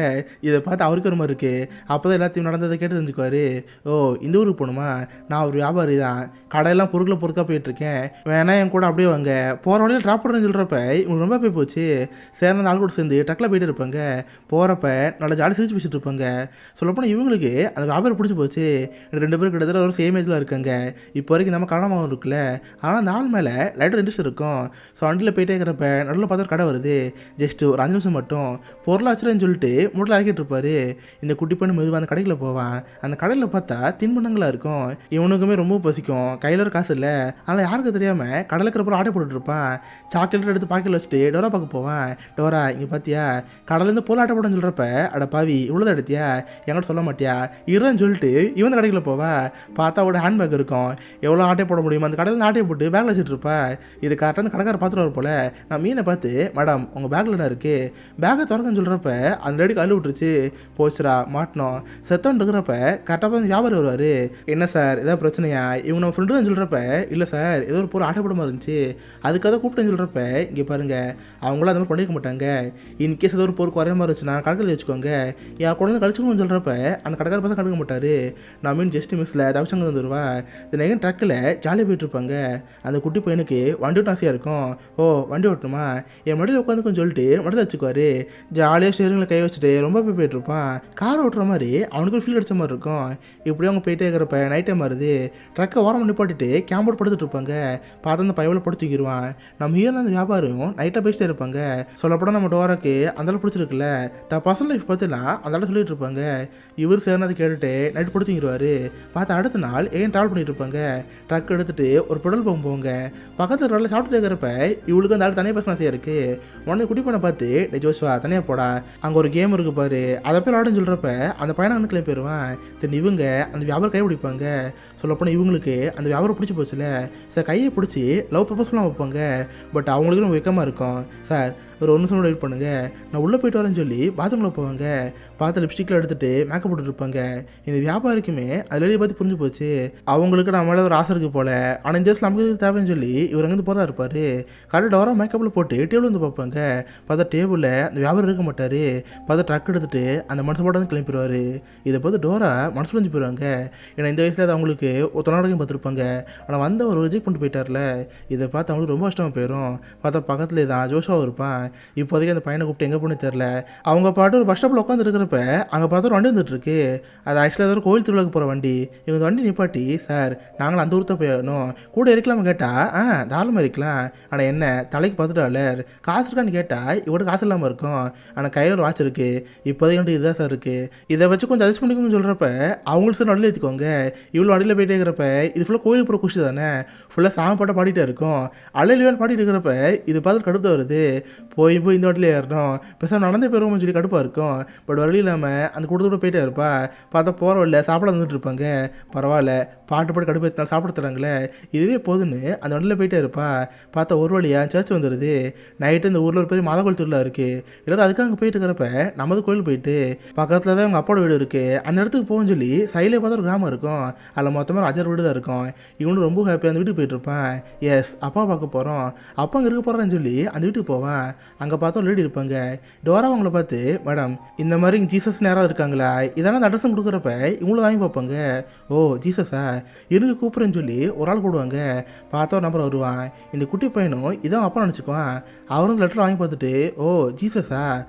[SPEAKER 1] இதை பார்த்து அவருக்கு ஒரு மாதிரி இருக்குது. அப்போ தான் எல்லாத்தையும் நடந்ததை கேட்டு தெரிஞ்சுக்குவார். ஓ இந்த ஊருக்கு போகணுமா, நான் ஒரு வியாபாரி தான், கடையெல்லாம் பொறுக்காக போயிட்டுருக்கேன், வேணா என் கூட அப்படியே வாங்க, போகிற வழியில் ட்ராப் பண்ணுறேன்னு சொல்கிறப்ப இவங்களுக்கு ரொம்ப போய் போச்சு. சேர்ந்த ஆள் கூட சேர்ந்து ட்ரக்கில் போயிட்டு இருப்பாங்க. போகிறப்ப நல்லா ஜாலி சிரிச்சு பேசிட்டு இருப்பாங்க. சொல்லப்போனால் இவங்களுக்கு அந்த வியாபாரம் பிடிச்சி போச்சு. ரெண்டு பேரும் கிட்டத்தட்ட ஒரு சேம் ஏஜில் இருக்காங்க. இப்போ வரைக்கும் நம்ம காரணமாக இருக்குல்ல. ஆனால் அந்த ஆள் மேலே லைட்டர் இன்ட்ரெஸ்ட் இருக்கும். ஸோ வண்டியில் போயிட்டே இருக்கிறப்ப நடுவில் பார்த்தா கடை வருது. ஜஸ்ட்டு ஒரு 5 நிமிஷம் மட்டும் பொருளை வச்சுருன்னு சொல்லிட்டு மூட்டில் இறக்கிட்டு இருப்பாரு. இந்த குட்டி பொண்ணு மெதுவாக அந்த கடையில் போவான். அந்த கடையில் பார்த்தா தின்பண்டங்களாக இருக்கும். இவனுக்குமே ரொம்ப பசிக்கும், கையில் ஒரு காசு இல்லை. அதனால் யாருக்கு தெரியாமல் கடையில் இருக்கிற பொருள் ஆட்டை போட்டுட்டு இருப்பான். சாக்லேட் எடுத்து பாக்கெட்டில் வச்சுட்டு டோரா பார்க்க போவான். டோரா இங்கே பார்த்தியா கடையிலேருந்து பொருள் ஆட்டை போட்டேன்னு சொல்கிறப்ப, அட பாவி இவ்வளோதான் எடுத்தியா, என்கிட்ட சொல்ல மாட்டியா இருன்னு சொல்லிட்டு இவன் கடையில் போவா. பார்த்தா அவட ஹேண்ட்பேக் இருக்கும். எவ்வளோ ஆட்டை போட முடியுமோ அந்த கடையில் ஆட்டையை போட்டு பேக்கில் வச்சுட்டு இருப்பா. இது கரெக்டாக அந்த கடைக்கார பார்த்துட்டு போல. நான் மீனை பார்த்து, மேடம் உங்கள் பேக்கில் என்ன இருக்குது, பேக்கை திறக்கன்னு சொல்கிறப்ப அந்த லேடிக்கு அள்ளி விட்டுருச்சு. போச்சுரா மாட்டினோம், செத்தோன்னு இருக்கிறப்ப கரெக்டாக பார்த்து வியாபாரம் வருவார். என்ன சார் ஏதாவது பிரச்சனையா, இவங்க நம்ம ஃப்ரெண்டு தான் சொல்கிறப்ப, இல்லை சார் ஏதோ ஒரு பொருள் ஆட்டைப்படமாக இருந்துச்சு, அதுக்காக கூப்பிட்டேன்னு சொல்கிறப்ப, இங்கே பாருங்கள் அவங்களும் அந்த மாதிரி பண்ணியிருக்க மாட்டாங்க, இன்கேஸ் ஏதோ ஒரு பொருள் குறைய மாதிரி இருந்துச்சுன்னா கடையில் வச்சுக்கோங்க, என் குழந்தை கழிச்சுக்கணும்னு சொல்கிறப்ப அந்த கடைக்கார பசங்க கண்டுக்க மாட்டார். நான் மீன் ஜஸ்ட் மிஸ்ஸில் தவிச்சங்க வந்துடுவா. இந்த நெகன் ட்ரக்கில் ஜாலியாக போயிட்டுருப்பாங்க. அந்த குட்டி பையனுக்கு வண்டி ஓட்ட ஆசையாக இருக்கும். ஓ வண்டி ஓட்டணுமா, என் மடியில் உட்காந்துக்குன்னு சொல்லிட்டு மடியில் வச்சுக்குவார். ஜாலியாக ஸ்டேரிங்கில் கை வச்சுட்டு ரொம்ப போயிட்டுருப்பான். கார் ஓட்டுற மாதிரி அவனுக்கு ஒரு ஃபீல் அடிச்ச மாதிரி இருக்கும். இப்படியே அவங்க போயிட்டே இருக்கிறப்ப நைட் டைம் வருது. ட்ரக்கை ஓரம் நிப்பாட்டிட்டு கேம்போர்ட் படுத்துட்டு இருப்பாங்க. பார்த்து அந்த பையவில் படுத்து தூக்கிடுவான். நம்ம ஹீரோ அந்த வியாபாரம் நைட்டாக பேசிட்டே இருப்பாங்க. சொல்லப்போனால் நம்ம டோராக்கு அந்தளவு பிடிச்சிருக்குல்ல, பர்சனல் லைஃப் பார்த்துலாம் அந்தளவு சொல்லிட்டு இருப்பாங்க. இவர் சேர்னதை கேட்டுட்டு நைட்டு படுத்து தூங்கிடுவார். பார்த்து அடுத்த நாள் ஏன் ட்ராவல் பண்ணிட்டு இருப்பாங்க. ட்ரக் எடுத்துகிட்டு ஒரு பெட்ரோல் பம்ப் போவாங்க. பக்கத்தில் ரோட்டில் சாப்பிட்டு இருக்கிறப்ப இவளுக்கு அந்த ஆள் தனியாக பேச ஆசையாக இருக்குது. உடனே குட்டி பண்ண பார்த்து, டே ஜோஸ்வா தனியாக போடா, அங்கே ஒரு கேம் இருக்குது பாரு, அதை போய் விளாடுன்னு சொல்கிறப்ப அந்த பையனை வந்து கிளம்பி போயிடுவான். தென் இவங்க அந்த வியாபாரம் கை பிடிப்பாங்க. சொல்லப்போனால் இவங்களுக்கு அந்த வியாபாரம் பிடிச்சி போச்சுல சார், கையை பிடிச்சி லவ் ப்ரப்போஸ்லாம் வைப்பாங்க. பட் அவங்களுக்கு ரொம்ப வெக்கமாக இருக்கும். சார் ஒரு 1 நிமிஷம் வெயிட் பண்ணுங்க, நான் உள்ளே போயிட்டு வரேன்னு சொல்லி பாத்ரூமில் போவாங்க. பார்த்து லிப்ஸ்டிக்கில் எடுத்துகிட்டு மேக்கப் போட்டுருப்பாங்க. இந்த வியாபாரிக்குமே அது லேடியை பற்றி புரிஞ்சு போச்சு. அவங்களுக்கு நம்ம மேலே ஒரு ஆசை இருக்குது போல். ஆனால் இந்த வயசில் நமக்கு தேவைன்னு சொல்லி இவர் அங்கேருந்து போதா இருப்பார். கரெக்டாக டோரா மேக்கப்பில் போட்டு டேபிள் வந்து பார்ப்பாங்க. பார்த்தா டேபிளில் அந்த வியாபாரம் இருக்க மாட்டார். பார்த்தா ட்ரக் எடுத்துகிட்டு அந்த மனசு போட்டு வந்து கிளம்பிடுவார். இதை பார்த்து டோரா மனசு புரிஞ்சு போயிடுவாங்க. ஏன்னா இந்த வயசில் அது அவங்களுக்கு ஒரு தொழிலாளரையும் பார்த்துருப்பாங்க. ஆனால் வந்து அவர் ரிஜெக்ட் பண்ணிட்டு போயிட்டார்ல. இதை பார்த்து அவங்களுக்கு ரொம்ப கஷ்டமாக போயிடும். பார்த்தா பக்கத்துலேயே தான் ஜோஷாவும் இருப்பான். இப்போதைக்கு அந்த பையனை கூப்பிட்டு எங்கே போன்னு தெரில. அவங்க பாட்டு ஒரு பஸ் ஸ்டாப்பில் உட்காந்து இருக்கிறப்ப அங்கே பார்த்தா ஒரு வண்டி வந்துட்டு இருக்கு. அது ஆக்சுவலாக ஏதோ ஒரு கோயில் திருவிழாக்கு போகிற வண்டி. இவங்க வண்டி நிப்பாட்டி, சார் நாங்களும் அந்த ஊர்த்த போயிடணும், கூட இருக்கலாமா கேட்டால் தாராளமாக இருக்கலாம். ஆனால் என்ன தலைக்கு பார்த்துட்டாளர் காசு இருக்கான்னு கேட்டால் இவட காசு இல்லாமல் இருக்கும். ஆனால் கையில் ஒரு வாட்ச் இருக்குது. இப்போதைக்கு வந்துட்டு இதுதான் சார் இருக்குது, இதை வச்சு கொஞ்சம் அட்ஜஸ்ட் பண்ணிக்கணும்னு சொல்கிறப்ப அவங்களுக்கு சார் நடுவில் ஏற்றிக்கோங்க. இவ்வளோ வண்டியில் போயிட்டே இருக்கிறப்ப இது ஃபுல்லாக கோயிலுக்கு போகிற குஷி தானே, ஃபுல்லாக சாமி பாட்டை பாடிட்டே இருக்கும். அலையிலேன்னு பாடிட்டு இருக்கிறப்ப இது பார்த்து கடுப்பு வருது. போய் இந்த வண்டியில் ஏறணும், பெருசாக நடந்தே போயிருவோம்னு சொல்லி கடுப்பாக இருக்கும். பட் வழி இல்லாமல் அந்த கூட்டத்தோடு போயிட்டே இருப்பா. பார்த்தா போகிற வழியில் சாப்பிட வந்துட்டு இருப்பாங்க. பரவாயில்ல பாட்டு பாட்டு கடுப்பு எடுத்தாலும் சாப்பிட தராங்களே, இதுவே போதுன்னு அந்த வண்டியில் போயிட்டே இருப்பா. பார்த்தா ஒரு வழியாக சர்ச் வந்துடுது. நைட்டு இந்த ஊரில் ஒரு பெரிய மாதா கோயில் திருவிழா இருக்குது. எல்லோரும் அதுக்காக அங்கே போயிட்டு இருக்கிறப்ப நமது கோயில் போயிட்டு பக்கத்தில் தான் அவங்க அப்பாவோட வீடு இருக்குது. அந்த இடத்துக்கு போகணும்னு சொல்லி சைடில் பார்த்தா ஒரு கிராமம் இருக்கும். அதில் மொத்தமாக ராஜர் வீடு தான் இருக்கும். இவனும் ரொம்ப ஹாப்பியாக அந்த வீட்டுக்கு போயிட்டு இருப்பான். எஸ் அப்பா பார்க்க போகிறோம், அப்பா அங்கே இருக்க போகிறான்னு சொல்லி அந்த வீட்டுக்கு போவான். அங்கே பார்த்தா ஒரு லேடி இருப்பாங்க. டோரா அவங்கள பார்த்து, மேடம் இந்த மாதிரி இங்கே ஜீசஸ் நேராக இருக்காங்களா, இதெல்லாம் அந்த அட்ரஸும் கொடுக்குறப்ப இவங்களும் வாங்கி பார்ப்பாங்க. ஓ ஜீசஸா, இருங்க கூப்பிட்றேன்னு சொல்லி ஒரு ஆள் கூடுவாங்க. பார்த்தா ஒரு நம்பர் வருவான். இந்த குட்டி பையனும் இதான் அப்பா நினச்சிக்குவான். அவரும் லெட்டர் வாங்கி பார்த்துட்டு, ஓ ஜீசஸா,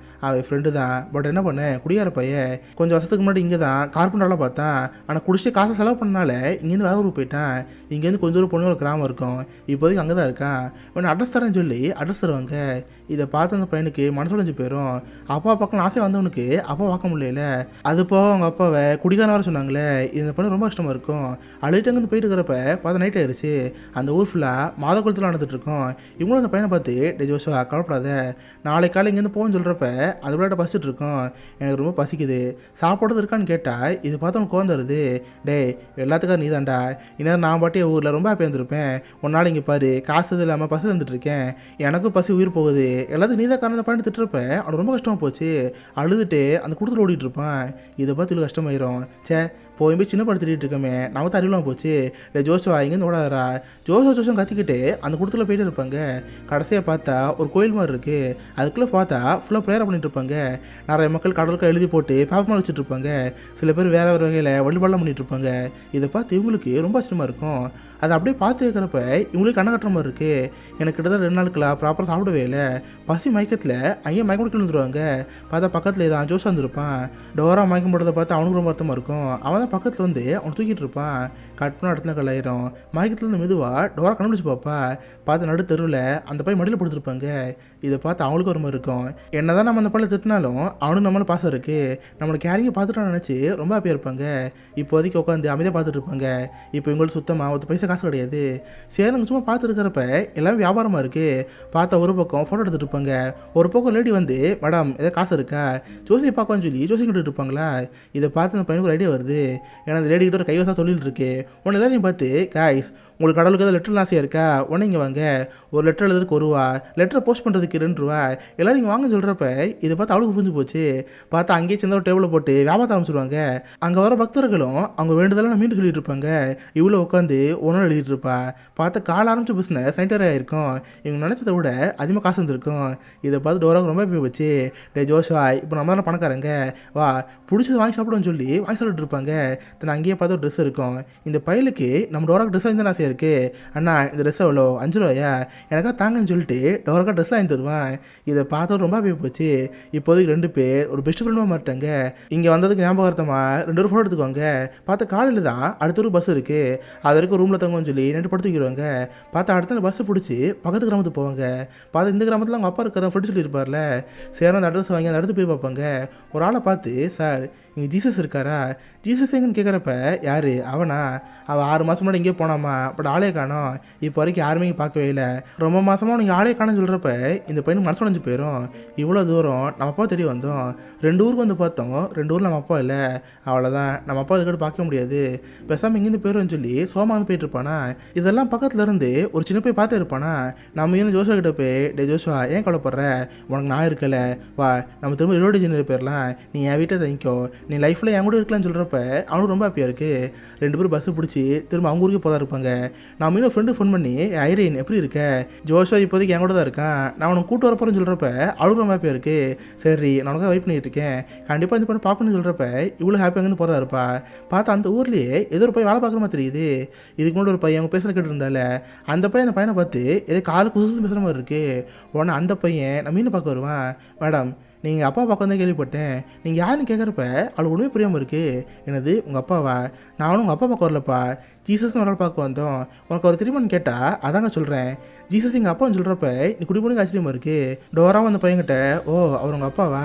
[SPEAKER 1] அவன் ஃப்ரெண்டு தான், பட் என்ன பண்ண குடியார பையன், கொஞ்சம் வருஷத்துக்கு முன்னாடி இங்கே தான் கார்பெண்டராக பார்த்தான். ஆனால் குடிச்சிட்டு காசை செலவு பண்ணனால இங்கேருந்து வேற ஊருக்கு போயிட்டான். இங்கேருந்து கொஞ்சம் தூரம் பொண்ணு ஒரு கிராமம் இருக்கும், இப்போதைக்கு அங்கே தான் இருக்கான். இவன் அட்ரஸ் தரேன்னு சொல்லி அட்ரஸ் தருவாங்க. இதை பார்த்து அந்த பையனுக்கு மனசு உடைஞ்சு போயிடும். அப்பா பார்க்கலாம் ஆசை வந்தவனுக்கு அப்பா பார்க்க முடியல. அது போக அவங்க அப்பாவை குடிக்கான வர சொன்னாங்களே, இந்த பையன் ரொம்ப கஷ்டமாக இருக்கும். அழுகிட்டு அங்கேருந்து போயிட்டு இருக்கிறப்ப பார்த்தா நைட் ஆயிடுச்சு. அந்த ஊர் ஃபுல்லாக மாத குளத்தில் நடந்துட்டு இருக்கோம். இவங்களும் அந்த பையனை பார்த்து, டே ஜோஷா கவலைப்படாத, நாளைக்கு காலை இங்கேருந்து போகணும்னு சொல்கிறப்ப அது விளையாட்ட பசிச்சுட்டு இருக்கோம், எனக்கு ரொம்ப பசிக்குது, சாப்பாடு இருக்கான்னு கேட்டால் இது பார்த்து அவனுக்கு கோவம் வருது. டே எல்லாத்துக்கும் நீ தான்டா, இன்னும் நான் பாட்டிய ஊரில் ரொம்ப ஹாப்பியாக இருந்திருப்பேன். ஒரு நாள் இங்கே பாரு காசு இது இல்லாமல் பசி வந்துட்டு இருக்கேன், எனக்கும் பசி உயிர் போகுது, எல்லாத்துக்கும் நீ தான் காரணம் பண்ணி திட்டுறப்ப அவனுக்கு ரொம்ப கஷ்டமாக போச்சு. அழுதுட்டு அந்த கூட்டத்தில் ஓடிட்டு இருப்பான். இதை பார்த்து இவ்வளோ கஷ்டமாயிரும். சே போய் சின்ன படுத்திட்டு இருக்கமே, நம்ம தான் அறிவுலாம் போச்சு. இல்லை ஜோஷுவா இங்கேருந்து ஓடாதரா, ஜோஷம் கத்திக்கிட்டு அந்த கூட்டத்தில் போயிட்டு இருப்பாங்க. கடைசியாக பார்த்தா ஒரு கோயில் மாதிரி இருக்குது. அதுக்குள்ளே பார்த்தா ஃபுல்லாக ப்ரேயர் பண்ணிட்டு இருப்பாங்க. நிறைய மக்கள் கடலுக்கு எழுதி போட்டு பேப்பர் வச்சுட்டு இருப்பாங்க. சில பேர் வேறு வேறு வகையில் வழிபாடெல்லாம் பண்ணிட்டு இருப்பாங்க. இதை பார்த்து இவங்களுக்கு ரொம்ப ஆச்சரியமாக இருக்கும். அதை அப்படியே பார்த்து வைக்கிறப்ப இவங்களுக்கு கண்ண கட்டுற மாதிரி இருக்குது. எனக்கு கிட்டத்தட்ட 2 நாளுக்குலாம் ப்ராப்பராக சாப்பிடவே இல்லை. பசி மயக்கத்தில் அங்கேயே மயக்கம் போட்டு விழுந்துருவாங்க. பார்த்தா பக்கத்தில் தான் ஜோஷா வந்துருப்பான். டோரா மயக்கம் போட்டதை பார்த்து அவனுக்கு ரொம்ப வருத்தமாக இருக்கும். அவன் தான் பக்கத்தில் வந்து அவன் தூக்கிட்டு இருப்பான். கட் பண்ண இடத்துல கல்லாயிரும். மயக்கத்துலேருந்து மெதுவாக டோரா கண்டுபிடிச்சி பார்ப்பா. பார்த்து நடு தெருவில் அந்த பையன் மடியில் படுத்துருப்பாங்க. இதை பார்த்து அவங்களுக்கு ஒரு மாதிரி இருக்கும். என்ன தான் நம்ம அந்த பையனை திட்டினாலும் அவனுக்கு நம்மளை பாசம் இருக்குது, நம்மளை கேரிங்க பார்த்துட்டோன்னு நினச்சி ரொம்ப ஹாப்பியாக இருப்பாங்க. இப்போதைக்கு உட்காந்து அமைதியாக பார்த்துட்டு இருப்பாங்க. இப்போ இவங்களுக்கு சுத்தமாக 1 பைசா காசு கிடையாது. சேருங்க சும்மா பார்த்து இருக்கிறப்ப எல்லாமே வியாபாரமாக இருக்குது. பார்த்தா ஒரு பக்கம் ஃபோட்டோ எடுத்துகிட்டு இருப்பாங்க. ஒரு பக்கம் லேடி வந்து, மேடம் ஏதாவது காசு இருக்கா, ஜோசியை பார்க்கணும்னு சொல்லி ஜோசி கிட்ட இருப்பாங்களா. இதை பார்த்து அந்த பையனுக்கு ஒரு ஐடியா வருது. ஏன்னா அந்த லேடிக்கிட்ட ஒரு கைவசா சொல்லிட்டு இருக்கு. உன்னை எல்லாரையும் பார்த்து, காய்ஸ் உங்களுக்கு கடவுளுக்கு ஏதாவது லெட்டர் ஆசையாக இருக்கா, உடனே இங்கே வாங்க, ஒரு லெட்டர் எழுதுறதுக்கு 1 ரூபா, லெட்டரை போஸ்ட் பண்ணுறதுக்கு 2 ரூபா, எல்லோரும் இங்கே வாங்கன்னு சொல்கிறப்ப இதை பார்த்து அவளுக்கு புரிஞ்சு போச்சு. பார்த்தா அங்கேயே சின்ன ஒரு டேபிளில் போட்டு வியாபாரத்தை ஆரம்பிச்சிடுவாங்க. அங்கே வர பக்தர்களும் அவங்க வேண்டுதலாம் மீண்டும் சொல்லிட்டு இருப்பாங்க. இவ்வளோ உட்காந்து ஒன்றும் எழுதிட்டு இருப்பா. பார்த்தா கால ஆரம்பிச்ச பிஸ்னஸ் சென்டர் ஆகிருக்கும். இவங்க நினச்சதை விட அதிகமாக காசு வந்துருக்கும். இதை பார்த்து டோராவுக்கு ரொம்ப போய் வச்சு, டே ஜோஷா இப்போ நம்ம தான் பணக்காரங்க, வா பிடிச்சது வாங்கி சாப்பிடுன்னு சொல்லி வாங்கி சாப்பிட்டு இருப்பாங்க. தன் அங்கேயே பார்த்து ஒரு ட்ரெஸ் இருக்கும். இந்த பையலுக்கு நம்ம டோராக்கு ட்ரெஸ் வாங்கி தான் ஆசையாக இருக்குது. அண்ணா இந்த ட்ரெஸ் எவ்வளோ, 5 ரூபாயா, எனக்கா தாங்கன்னு சொல்லிட்டு டோராக்கா ட்ரெஸ் வாங்கி தருவான். இதை பார்த்து ரொம்ப போய் போச்சு. இப்போதைக்கு 2 பேர் ஒரு பெஸ்ட் ஃப்ரெண்டாக மாட்டாங்க. இங்கே வந்ததுக்கு ஞாபகார்த்தமாக 2 பேரும் ஃபோட்டோ எடுத்துக்குவாங்க. பார்த்தா காலையில் தான் அடுத்த ஒரு பஸ் இருக்குது, அது வரைக்கும் ரூமில் தங்குவோம்னு சொல்லி 2 படுத்து வைக்கிறவங்க. பார்த்தா அடுத்த பஸ்ஸை பிடிச்சி பக்கத்து கிராமத்துக்கு போவாங்க. பார்த்தா இந்த கிராமத்தில் அவங்க அப்பா இருக்கிறதா ஃப்ரெண்டு சொல்லியிருப்பார்ல. சேர அந்த அட்ரஸ் வாங்கி அந்த இடத்துக்கு போய் பார்ப்பாங்க. ஒரு ஆளை பார்த்து, சார் இங்கே ஜீசஸ் இருக்காரா, ஜீசஸ் எங்கன்னு கேட்குறப்ப யார் அவனா, அவள் 6 மாதம் முன்னாடி எங்கேயோ போனாமா, பட் ஆளே காணோம், இப்போ வரைக்கும் யாருமே இங்கே பார்க்கவே இல்லை, ரொம்ப மாதமாக நீங்கள் ஆளே காணும்னு சொல்கிறப்ப இந்த பையனுக்கு மனசு உடைஞ்சு போயிடும். இவ்வளோ தூரம் நம்ம அப்பா தேடி வந்தோம், 2 ஊருக்கு வந்து பார்த்தோம், 2 ஊரில் நம்ம அப்பா இல்லை, அவ்வளோதான் நம்ம அப்பா இதுக்கிட்ட பார்க்க முடியாது, பேசாமல் இங்கேருந்து போயிடும்னு சொல்லி சோமா வந்து போயிட்டு இருப்பானா. இதெல்லாம் பக்கத்தில் இருந்து ஒரு சின்ன போய் பார்த்து இருப்பானா. நம்ம இன்னும் ஜோஷுவா கிட்ட போய், டே ஜோஷுவா ஏன் கவலைப்படுற, உனக்கு நான் இருக்கல, வா நம்ம திரும்ப ரிலோடி ஜெனரேட் போயிடலாம், நீ என் வீட்டை தங்கிக்கோ, நீ லைஃப்பில் என் கூட இருக்கலாம்னு சொல்கிறப்ப அவனுக்கு ரொம்ப ஹாப்பியாக இருக்குது. 2 பேரும் பஸ்ஸு பிடிச்சி திரும்ப அவங்க ஊருக்கு போதா இருப்பாங்க. நம்ம இன்னும் ஃப்ரெண்டு ஃபோன் பண்ணி, ஐரீன் எப்படி இருக்க, ஜோஷுவா இப்போதைக்கு என் கூட தான் இருக்கான், நான் உனக்கு கூட்டு வரப்போறேன்னு சொல்கிறப்ப அவளுக்கு ரொம்ப ஹாப்பியாக இருக்குது. சரி நான் உனக்காக வெயிட் பண்ணிட்டு இருக்கேன், கண்டிப்பாக இந்த பண்ண பார்க்கணும்னு சொல்கிறப்ப இவ்வளோ ஹாப்பியாங்கன்னு போதா இருப்பா. பார்த்தா அந்த ஊர்லேயே ஏதோ ஒரு பையன் வேலை பார்க்குற மாதிரி தெரியுது. இதுக்கு முன்னாடி ஒரு பையன் அவங்க பேசுகிற கேட்டு இருந்தால, அந்த பையன் அந்த பையனை பார்த்து ஏதோ காலு குசு பேசுகிற மாதிரி இருக்குது. உடனே அந்த பையன் நம்ம மீன் பார்க்க வருவான். மேடம் நீங்கள் அப்பா பார்க்க தான் கேள்விப்பட்டேன், நீங்கள் யாருன்னு கேட்குறப்ப அவளுக்கு ஒன்றுமே புரியாமல் இருக்குது. என்னது உங்கள் அப்பாவா, நானும் உங்கள் அப்பா பார்க்க வரலப்பா, ஜீசஸ்னு ஒரு ஆள் பார்க்க வந்தோம், உனக்கு அவர் தெரியுமான்னு கேட்டால் அதாங்க சொல்கிறேன், ஜீசஸ் எங்கள் அப்பான்னு சொல்கிறப்ப நீ குடிப்பொண்ணுக்கு ஆச்சரியமாக இருக்குது. டோராவும் அந்த பையன்கிட்ட, ஓ அவர் உங்கள் அப்பாவா,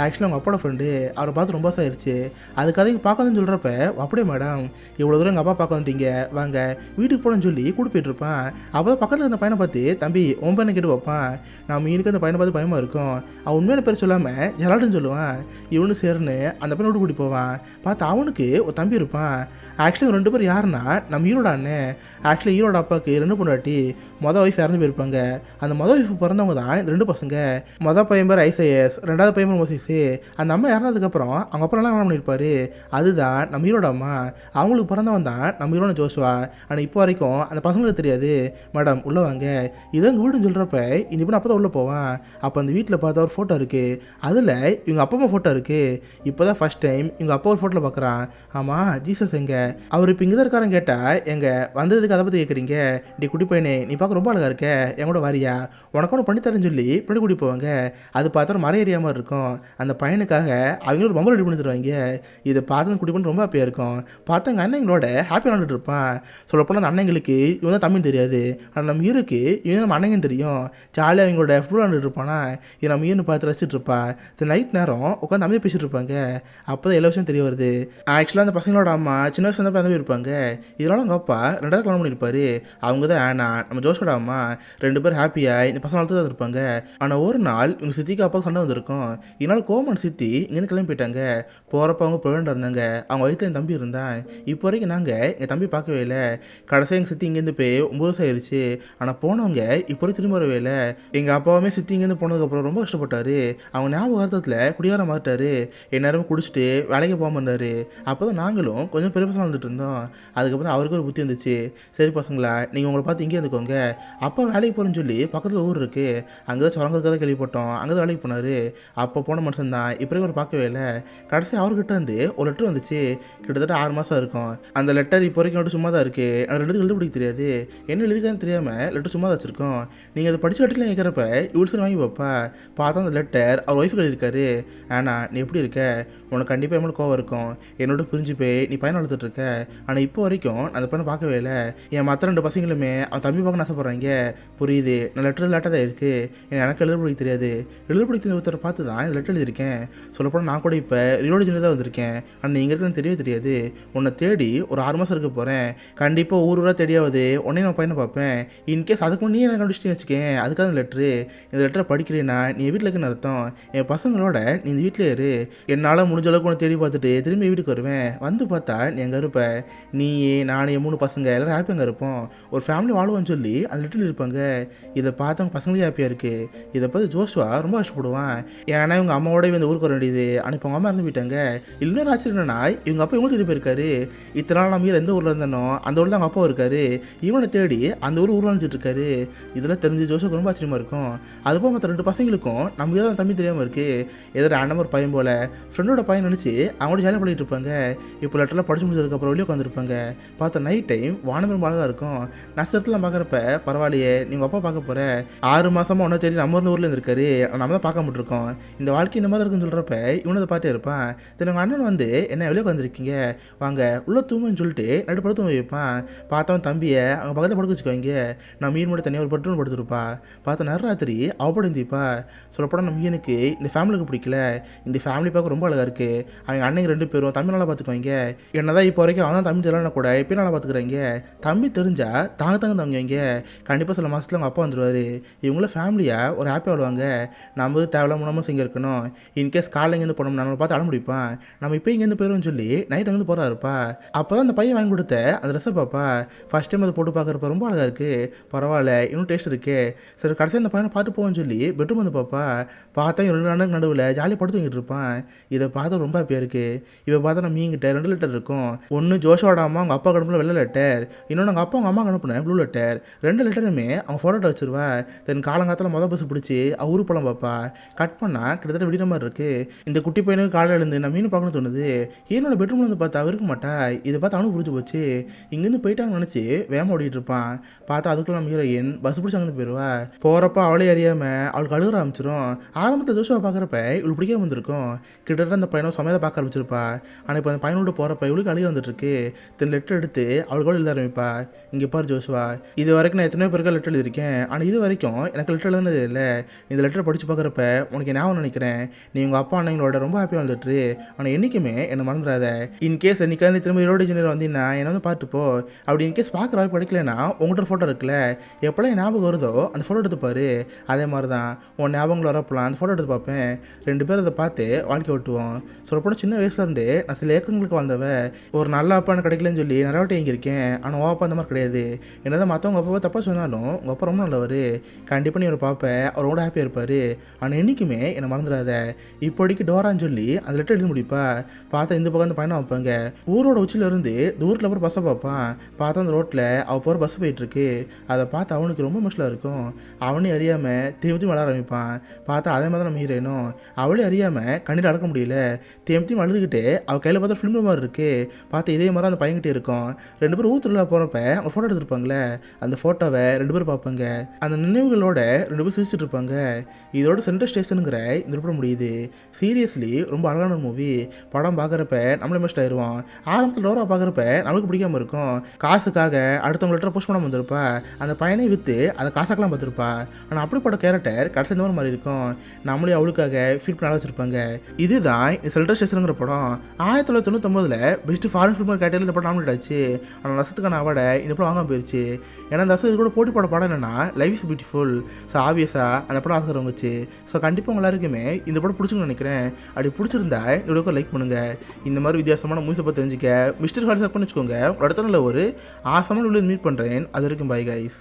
[SPEAKER 1] ஆக்சுவலாக உங்கள் அப்பாவோட ஃப்ரெண்டு, அவரை பார்த்து ரொம்ப வருஷம் ஆயிடுச்சு, அதுக்காக இங்கே பார்க்கணும்னு சொல்கிறப்ப அப்படியே மேடம் இவ்வளோ தூரம் எங்கள் அப்பா பார்க்க வந்துட்டீங்க, வாங்க வீட்டுக்கு போகணும்னு சொல்லி கூட்டு போயிட்டுருப்பான். அப்போ தான் பக்கத்தில் இருந்த பையனை பார்த்து, தம்பி உன் பையனை கேட்டு வைப்பான். நான் மீனுக்கு அந்த பையனை பார்த்து பயமாக இருக்கும், அவன் உண்மையான பேர் சொல்லாமல் ஜலாடுன்னு சொல்லுவான். இவனு சேர்னு அந்த பையனை விட்டு கூட்டி போவான். பார்த்து அவனுக்கு ஒரு தம்பி இருப்பான். ஆக்சுவலி 2 பேர் யாருன்னா நம்ம ஈரோட அண்ணன். ஆக்சுவலி ஈரோட அப்பாவுக்கு 2 பொண்டாட்டி, மொதல் ஒய்ஃப் இறந்து போயிருப்பாங்க. அந்த மொதல் ஒய்ஃப் பிறந்தவங்க தான் இந்த 2 பசங்க. மொதல் பையன் பேர் ஐசைஎஸ், 2வது பையன் பேர் மோசிஸ். அந்த அம்மா இறந்ததுக்கப்புறம் அவங்க அப்புறம் எல்லாம் பண்ணியிருப்பாரு, அதுதான் நம்ம ஈரோட அம்மா. அவங்களுக்கு பிறந்தவன் தான் நம்ம ஈரோட ஜோஷுவா. ஆனால் இப்போ வரைக்கும் அந்த பசங்களுக்கு தெரியாது. மேடம் உள்ளே வாங்க, இதை எங்கள் வீடுன்னு சொல்கிறப்ப இந்த இப்போ அப்போ தான் உள்ளே போவான். அப்போ அந்த வீட்டில் பார்த்தா ஒரு ஃபோட்டோ இருக்குது, அதில் இவங்க அப்பா அம்மா ஃபோட்டோ இருக்குது. இப்போ தான் ஃபஸ்ட் டைம் இவங்க அப்பா ஒரு ஃபோட்டோவில் பார்க்குறான். ஆமாம் ஜீசஸ் எங்க, அவர் இப்போ இங்கே தான் இருக்காருன்னு கேட்டால், எங்க வந்ததுக்கு அதை பற்றி கேட்குறீங்க, டி குட்டி பையனே நீ பார்க்க ரொம்ப அழகாக இருக்க, என் கூட வாரியா, உனக்கு ஒன்று பண்ணித்தரேன்னு சொல்லி பண்ணி கூட்டி போவாங்க. அது பார்த்தா மறை ஏரியா மாதிரி இருக்கும். அந்த பையனுக்காக அவங்க ஒரு பொம்மை ரெடி பண்ணி தருவாங்க. இதை பார்த்து குட்டி பண்ணி ரொம்ப ஹாப்பியாக இருக்கும். பார்த்து எங்கள் அண்ணங்களோட ஹாப்பியாக விளாண்டுட்டு இருப்பான். சொல்லப்போனால் அந்த அண்ணங்களுக்கு இவன் தான் தமிழ் தெரியாது, ஆனால் நம்ம இருக்கு இவன் நம்ம அண்ணங்கன்னு தெரியும். ஜாலியாக அவங்களோட ஃபுட் விளாண்டுட்டு இருப்பானா. இது நம்ம ஈன்னு பார்த்து ரசிச்சுட்டு இருப்பா. இந்த நைட் நேரம் உட்காந்து அமைதியாக பேசிட்டு இருப்பாங்க. அப்போ தான் எல்லா விஷயம் தெரிய வருது. ஆக்சுவலாக அந்த பசங்களோட அம்மா சின்ன வயசு தான் பிறந்து இருப்பாங்க. இதனால அவங்க அப்பா 2வது கல்யாணம் பண்ணியிருப்பாரு. அவங்க தான் ஆனா நம்ம ஜோஷோட அம்மா. 2 பேர் ஹாப்பியாக இந்த பசங்க வளர்த்து தான் இருப்பாங்க. ஆனால் ஒரு நாள் இவங்க சித்திக்கு அப்பா சண்டை வந்திருக்கும். இதனால கோமன் சித்தி இங்கேருந்து கிளம்பி போயிட்டாங்க. போகிறப்ப அவங்க ப்ரெக்னெண்ட்டாக இருந்தாங்க. அவங்க வயிற்றில் என் தம்பி இருந்தான். இப்போ வரைக்கும் நாங்கள் எங்கள் தம்பி பார்க்கவே இல்லை. கடைசியாக எங்கள் சித்தி இங்கேருந்து போய் 9 வருஷம் ஆயிடுச்சு. ஆனால் போனவங்க இப்போ வரைக்கும் திரும்ப வரவே இல்லை. எங்கள் அப்பாவுமே சித்தி இங்கேருந்து போனதுக்கப்புறம் ரொம்ப கஷ்டப்பட்டார். அவங்க ஞாபகார்த்தத்தில் குடியார மாட்டார். எந்நேரமும் குடிச்சிட்டு வேலைக்கு போகாமல் இருந்தார். அப்போ தான் நாங்களும் கொஞ்சம் பெரிய பசங்க வந்துட்டு இருந்தோம். அதுக்கப்புறம் அவருக்கு ஒரு புத்தி வந்துச்சு, சரி பசங்களா நீங்கள் உங்களை பார்த்து இங்கே இருந்துக்கோங்க, அப்பா வேலைக்கு போகிறேன்னு சொல்லி பக்கத்தில் ஊர் இருக்குது, அங்கே தான் சுரங்க இருக்கதை கேள்விப்பட்டோம், அங்கே தான் வேலைக்கு போனார். அப்போ போன மனுஷன் தான் இப்போ அவர் பார்க்கவே இல்லை. கடைசி அவர்கிட்ட இருந்து ஒரு லெட்டர் வந்துச்சு. கிட்டத்தட்ட 6 மாதம் இருக்கும். அந்த லெட்டர் இப்போ வரைக்கும் மட்டும் சும்மா தான் இருக்குது. எனக்கு 2 எழுத பிடிக்க தெரியாது, என்ன எழுதிக்கான்னு தெரியாமல் லெட்டர் சும்மா தான் வச்சுருக்கோம். நீங்கள் அதை படித்து கட்டிலாம் கேட்குறப்ப இவ்வளோ வாங்கி வைப்பா. பார்த்தா அந்த லெட்டர் அவர் ஒய்ஃபுக்கு எழுதியிருக்காரு. ஆனால் நீ எப்படி இருக்க, உனக்கு கண்டிப்பாக எவ்வளோ கோவம் இருக்கும், என்னோட பிரிஞ்சு போய் நீ பையனை வளர்த்துட்ருக்க. ஆனால் இப்போ வரைக்கும் நான் அந்த பையனை பார்க்கவே இல்லை. என் மற்ற 2 பசங்களுமே அவன் தம்பி பார்க்க ஆசைப்படுறாங்க. புரியுது, நான் லெட்டர் லேட்டாக தான் இருக்குது, எனக்கு எழுத பிடிக்க தெரியாது. எழுத பிடிக்க தெரிஞ்ச ஒருத்தரை பார்த்து தான் இந்த லெட்டர் எழுதியிருக்கேன். சொல்லப்போனால் நான் கூட இப்போ ரிலோடி ஜெனரேட் தான் வந்திருக்கேன். ஆனால் நீங்கள் இருக்குன்னு தெரியவே தெரியாது. உன்னை தேடி ஒரு 6 மாதம் இருக்க போகிறேன். கண்டிப்பாக ஊராக தெரியாது, உடனே நான் பையனை பார்ப்பேன். இன்கேஸ் அதுக்கு முன்னே எனக்கு கண்டுபிடிச்சிட்டு வச்சுக்கேன். அதுக்காக இந்த லெட்ரு, இந்த லெட்டரை படிக்கிறேன்னா நீ வீட்டில் இருக்குன்னு அர்த்தம். என் பசங்களோட நீ இந்த வீட்டிலே இரு. என்னால் முடிஞ்ச அளவுக்கு உன்னை தேடி பார்த்துட்டு திரும்பி வீட்டுக்கு வருவேன். வந்து பார்த்தா நீ அங்கே இருப்ப. நீ நானே 3 பசங்க எல்லோரும் ஹாப்பியாக அங்கே இருப்போம். ஒரு ஃபேமிலி வாழ்வோன்னு சொல்லி அந்த லெட்டரில் இருப்பாங்க. இதை பார்த்தவங்க பசங்களே ஹாப்பியாக இருக்குது. இதை பார்த்து ஜோஷுவா ரொம்ப கஷ்டப்படுவான். ஏன்னா இவங்க அம்மாவோட இந்த ஊருக்கு வர வேண்டியது. ஆனால் இப்போ அவங்க அம்மா இறந்து போயிட்டாங்க. இன்னொரு ஆச்சரியம் என்னன்னா, இவங்க அப்பா இவங்க தேடி போயிருக்காரு. இத்தனை நாள் நம்ம எந்த ஊரில் இருந்தனோ அந்த ஊரில் அவங்க அப்பா இருக்காரு. இவனை தேடி அந்த ஊர் ஊர்வலிச்சிட்டு இருக்காரு. இதெல்லாம் தெரிஞ்சு ஜோஷுக்கு ரொம்ப ஆச்சரியமாக இருக்கும். அதுபோல் மற்ற 2 பசங்களுக்கும் நம்ம ஏதாவது தம்பி தெரியாமல் இருக்குது. ஏதோ ரேண்டமாக ஒரு பையன் போல் ஃப்ரெண்டோட பையன் நினச்சி அவங்களோட ஜாலியாக பண்ணிட்டு இருப்பாங்க. இப்போ லெட்டர்லாம் படிச்சு முடிச்சதுக்கப்புறம் வெளியே உட்காந்துருப்பாங்க. பார்த்தா நைட் டைம் வானமே அழகாக இருக்கும். நட்சத்திரத்தில் பார்க்குறப்ப பரவாயில்லையே, நீங்கள் அப்பா பார்க்க போகிற 6 மாதமாக ஒன்றா தேடி நம்ம ஊரில் இருந்திருக்காரு, நம்ம தான் பார்க்க முடிருக்கோம். இந்த வாழ்க்கை இந்த மாதிரி இருக்குன்னு சொல்கிறப்ப இவனை பார்ட்டே இருப்பான். தென் உங்கள் அண்ணன் வந்து என்ன வெளியே உட்காந்துருக்கீங்க, வாங்க உள்ளே தூங்குன்னு சொல்லிட்டு நடு படுத்து தூங்க வைப்பான். பார்த்தவன் தம்பியை அவங்க பக்கத்தில் படுக்க வச்சுக்கோங்க. நான் மீன் மட்டும் தனியாக ஒரு பட்ரூம் படுத்துருப்பா. பார்த்தா நடுராத்திரி அவப்படிப்பா. சொல்லப்போனால் நம்ம மீனுக்கு இந்த ஃபேமிலிக்கு பிடிக்கல, இந்த ஃபேமிலி பார்க்க ரொம்ப அழகாக இருக்குது, அவங்க அண்ணங்க 2 பேரும் தம்பி நல்லா பார்த்துக்குவாங்க, என்னதான் இப்போ வரைக்கும் அவன் தான் தம்பி தெரியலனா கூட இப்போ நல்லா பார்த்துக்குறாங்க, தம்பி தெரிஞ்சால் தாங்க தங்குவாங்க, கண்டிப்பாக சில மாதத்தில் அவங்க அப்பா வந்துடுவார், இவங்கள ஃபேமிலியாக ஒரு ஹாப்பியாக விடுவாங்க, நம்ம தேவையில்லாம நம்ம இங்கே இருக்கணும், இன்கேஸ் காலையில் இங்கேருந்து போனோம் நம்மளை பார்த்து அடம் முடிப்பான், நம்ம இப்போ இங்கேருந்து போயிடுவோம்னு சொல்லி நைட் அங்கேருந்து போகிறா இருப்பா. அப்போ தான் அந்த பையன் வாங்கி கொடுத்த அந்த ட்ரெஸ்ஸை பாப்பா ஃபஸ்ட் டைம் அதை போட்டு பார்க்குறப்ப ரொம்ப அழகாக இருக்குது, பரவாயில்ல இன்னும் டேஸ்ட் இருக்குது, சரி கடைசியாக அந்த பையனை பார்த்து போவோம்னு சொல்லி பெட்ரூம் வந்து பாப்பா, பார்த்தா 2 நாளுக்கு நடுவில் ஜாலியாக படுத்து தூங்கிட்டு இருப்பான். இதை பார்த்தா ரொம்ப ஹாப்பியாக இருக்குது. இப்போ பார்த்தா நம்ம மீங்கிட்ட 2 லெட்டர் இருக்கும், ஒன்று ஜோஷோட அம்மா அவங்க அப்பா அனுப்புன வெள்ளை லெட்டர், இன்னொன்று அவங்க அப்பா அவங்க அம்மா அனுப்புன ப்ளூ லெட்டர், 2 லெட்டருமே அவங்க ஃபோட்டோ வச்சிருவா. தென் காலங்காலத்தில் மொதல் பஸ் பிடிச்சி ஊர் போலாம் பாப்பா, கட் பண்ணால் கிட்டத்தட்ட விடுற மாதிரி இருக்குது. இந்த குட்டி பையனுக்கு காலையில் எழுந்து நான் மீன் பார்க்கணும்னு தோணுது, என்னோட பெட்ரூமில் வந்து பார்த்தா இருக்க மாட்டா, இதை பார்த்து அவனுக்கு புரிஞ்சு போச்சு, இங்கேருந்து போயிட்டாங்கன்னு நினச்சி வேகமாக ஓடிட்டு இருப்பான். பார்த்தா அதுக்குள்ள நம்ம ஹீரோயின் பஸ் பிடிச்சி அங்கே போயிடுவா. போகிறப்ப அவளே அறியாமல் அவளுக்கு அழுக ஆரம்பிச்சிடும். ஆரம்பத்தில் ஜோஷுவை பார்க்குறப்ப இவளுக்கு பிடிக்காம வந்திருக்கும், கிட்டத்தட்ட அந்த பையனும் சமயத்தை பார்க்க ஆரம்பிச்சிருப்பா. ஆனால் இப்போ அந்த பையனோட போகிறப்ப இவளுக்கு அழுக வந்துட்டுருக்கு. தென் லெட்டர் எடுத்து அவளுக்கு எழுத ஆரம்பிப்பா, இங்கே பாரு ஜோஷுவா, இது வரைக்கும் நான் எத்தனையோ பேருக்கு லெட்டர் எழுதியிருக்கேன், ஆனால் இது வரைக்கும் எனக்கு லெட்டர் எழுதுனது இல்லை, இந்த லெட்டரை படித்து பார்க்குறப்ப உனக்கு ஞாபகம் நினைக்கிறேன், நீ உங்கள் அப்பா அண்ணங்களோட ரொம்ப ஹாப்பியாக வந்துட்டு, ஆனால் என்றைக்குமே என்னை மறந்துடாத, இன்கேஸ் இன்னைக்கு திரும்ப ரோடு இன்ஜினியர் வந்தீங்கன்னா என்னை வந்து பார்த்துப்போ, அப்படி இன்கேஸ் பார்க்குற வாய்ப்பு கிடைக்கலன்னா உங்கள்கிட்ட ஃபோட்டோ இருக்குல்ல, எப்போல்லாம் ஞாபகம் வருதோ அந்த ஃபோட்டோ எடுத்து பாரு, அதே மாதிரி தான் உன் ஞாபகங்கள் வரப்பலாம் அந்த ஃபோட்டோ எடுத்து பார்ப்பேன், 2 பேரும் அதை பார்த்து வாழ்க்கை விட்டுவோம். சொல்லப்போனால் சின்ன வயசுலேருந்தே நான் சில ஏக்கங்களுக்கு வாழ்ந்தவ, ஒரு நல்ல அப்பா எனக்கு கிடைக்கலன்னு சொல்லி நிறைய வாட்டி எங்கிருக்கேன், ஆனால் உன் அப்பா அந்த மாதிரி கிடையாது, என்னதான் மற்றவங்க அப்பாவை தப்பாக சொன்னாலும் உங்கள் அப்பா ரொம்ப நல்லவர், கண்டிப்பாக நீ ஒரு பார்ப்பேன், அவர் ரொம்ப ஹாப்பியாக இருப்பார், ஆனால் என்றைக்குமே என்னை மறந்துடாத, இப்போதைக்கு டோரான்னு சொல்லி அந்த லெட்டர் எழுதி முடிப்பா. பார்த்தா இந்த பக்கம் அந்த பையனை வைப்பாங்க, ஊரோட உச்சியிலேருந்து தூரத்தில் போகிற பஸ்ஸை பார்ப்பான். பார்த்தா அந்த ரோட்டில் அவள் போகிற பஸ் போயிட்டுருக்கு, அதை பார்த்து அவனுக்கு ரொம்ப மோசலாக இருக்கும், அவனே அறியாமல் திரும்பி வளர ஆரம்பிப்பான். பார்த்தா அதே மாதிரி தான் நம்ம ஹீரோயினும், அவளே அறியாமல் கண்ணீர் அடக்க முடியல, திரும்பி அழுதுகிட்டு அவள் கையில் பார்த்தா ஃபிலிம் மாதிரி இருக்குது. பார்த்து இதே மாதிரி அந்த பையன்கிட்டே இருக்கும். 2 பேரும் ஊற்றுல போகிறப்ப அவங்க ஃபோட்டோ எடுத்துருப்பாங்களே, அந்த ஃபோட்டோவை 2 பேரும் பார்ப்பாங்க, அந்த நினைவுகளோட 2 பேரும் சிரிச்சுட்டு இருப்பாங்க. இதோட சென்ட்ரல் ஸ்டேஷனுங்கிற இந்த படம் முடியுது. சீரியஸ்லி ரொம்ப அழகான மூவி, படம் பார்க்குறப்ப நம்மளே இன்வெஸ்ட் ஆயிடுவோம். ஆரம்பத்தில் டோரா பார்க்குறப்ப நம்மளுக்கு பிடிக்காம இருக்கும், காசுக்காக அடுத்தவங்க லெட்டர் போஸ்ட் பண்ண வந்திருப்பா, அந்த பையனை விற்று அதை காசாக்கெல்லாம் பார்த்துருப்பா, ஆனால் அப்படிப்பட்ட கேரக்டர் கடைசி இந்த மாதிரி இருக்கும், நம்மளே அவளுக்காக ஃபீல் பண்ண வச்சிருப்பாங்க. இதுதான் இந்த சென்ட்ரல் ஸ்டேஷனுங்கிற படம் 1999 பெஸ்ட் ஃபாரின் ஃபிலிம் கேட்டகரியில் இந்த படம் நாமினேட் ஆச்சு. ஆனால் வருஷத்துக்கான அவார்டை இந்த படம் வாங்க போயிடுச்சு. ஏன்னா இந்த வருஷம் இது கூட போட்டி போட படம் என்னன்னா லைஃப் இஸ் பியூட்டிஃபுல். ஸோ ஆப்வியஸாக அந்த படம் ஆசை வந்துச்சு. ஸோ கண்டிப்பாக உங்க எல்லாருக்குமே இந்த படம் பிடிச்சுன்னு நினைக்கிறேன். அப்படி பிடிச்சிருந்தா இந்த லைக் பண்ணுங்கள். இந்த மாதிரி வித்தியாசமான மூவிஸை பற்றி தெரிஞ்சுக்க மிஸ்டர் ஹாலிஸ் பண்ணி வச்சுக்கோங்க. அடுத்த நாள் ஒரு ஆசமான மீட் பண்ணுறேன். அது வரைக்கும் பை கைஸ்.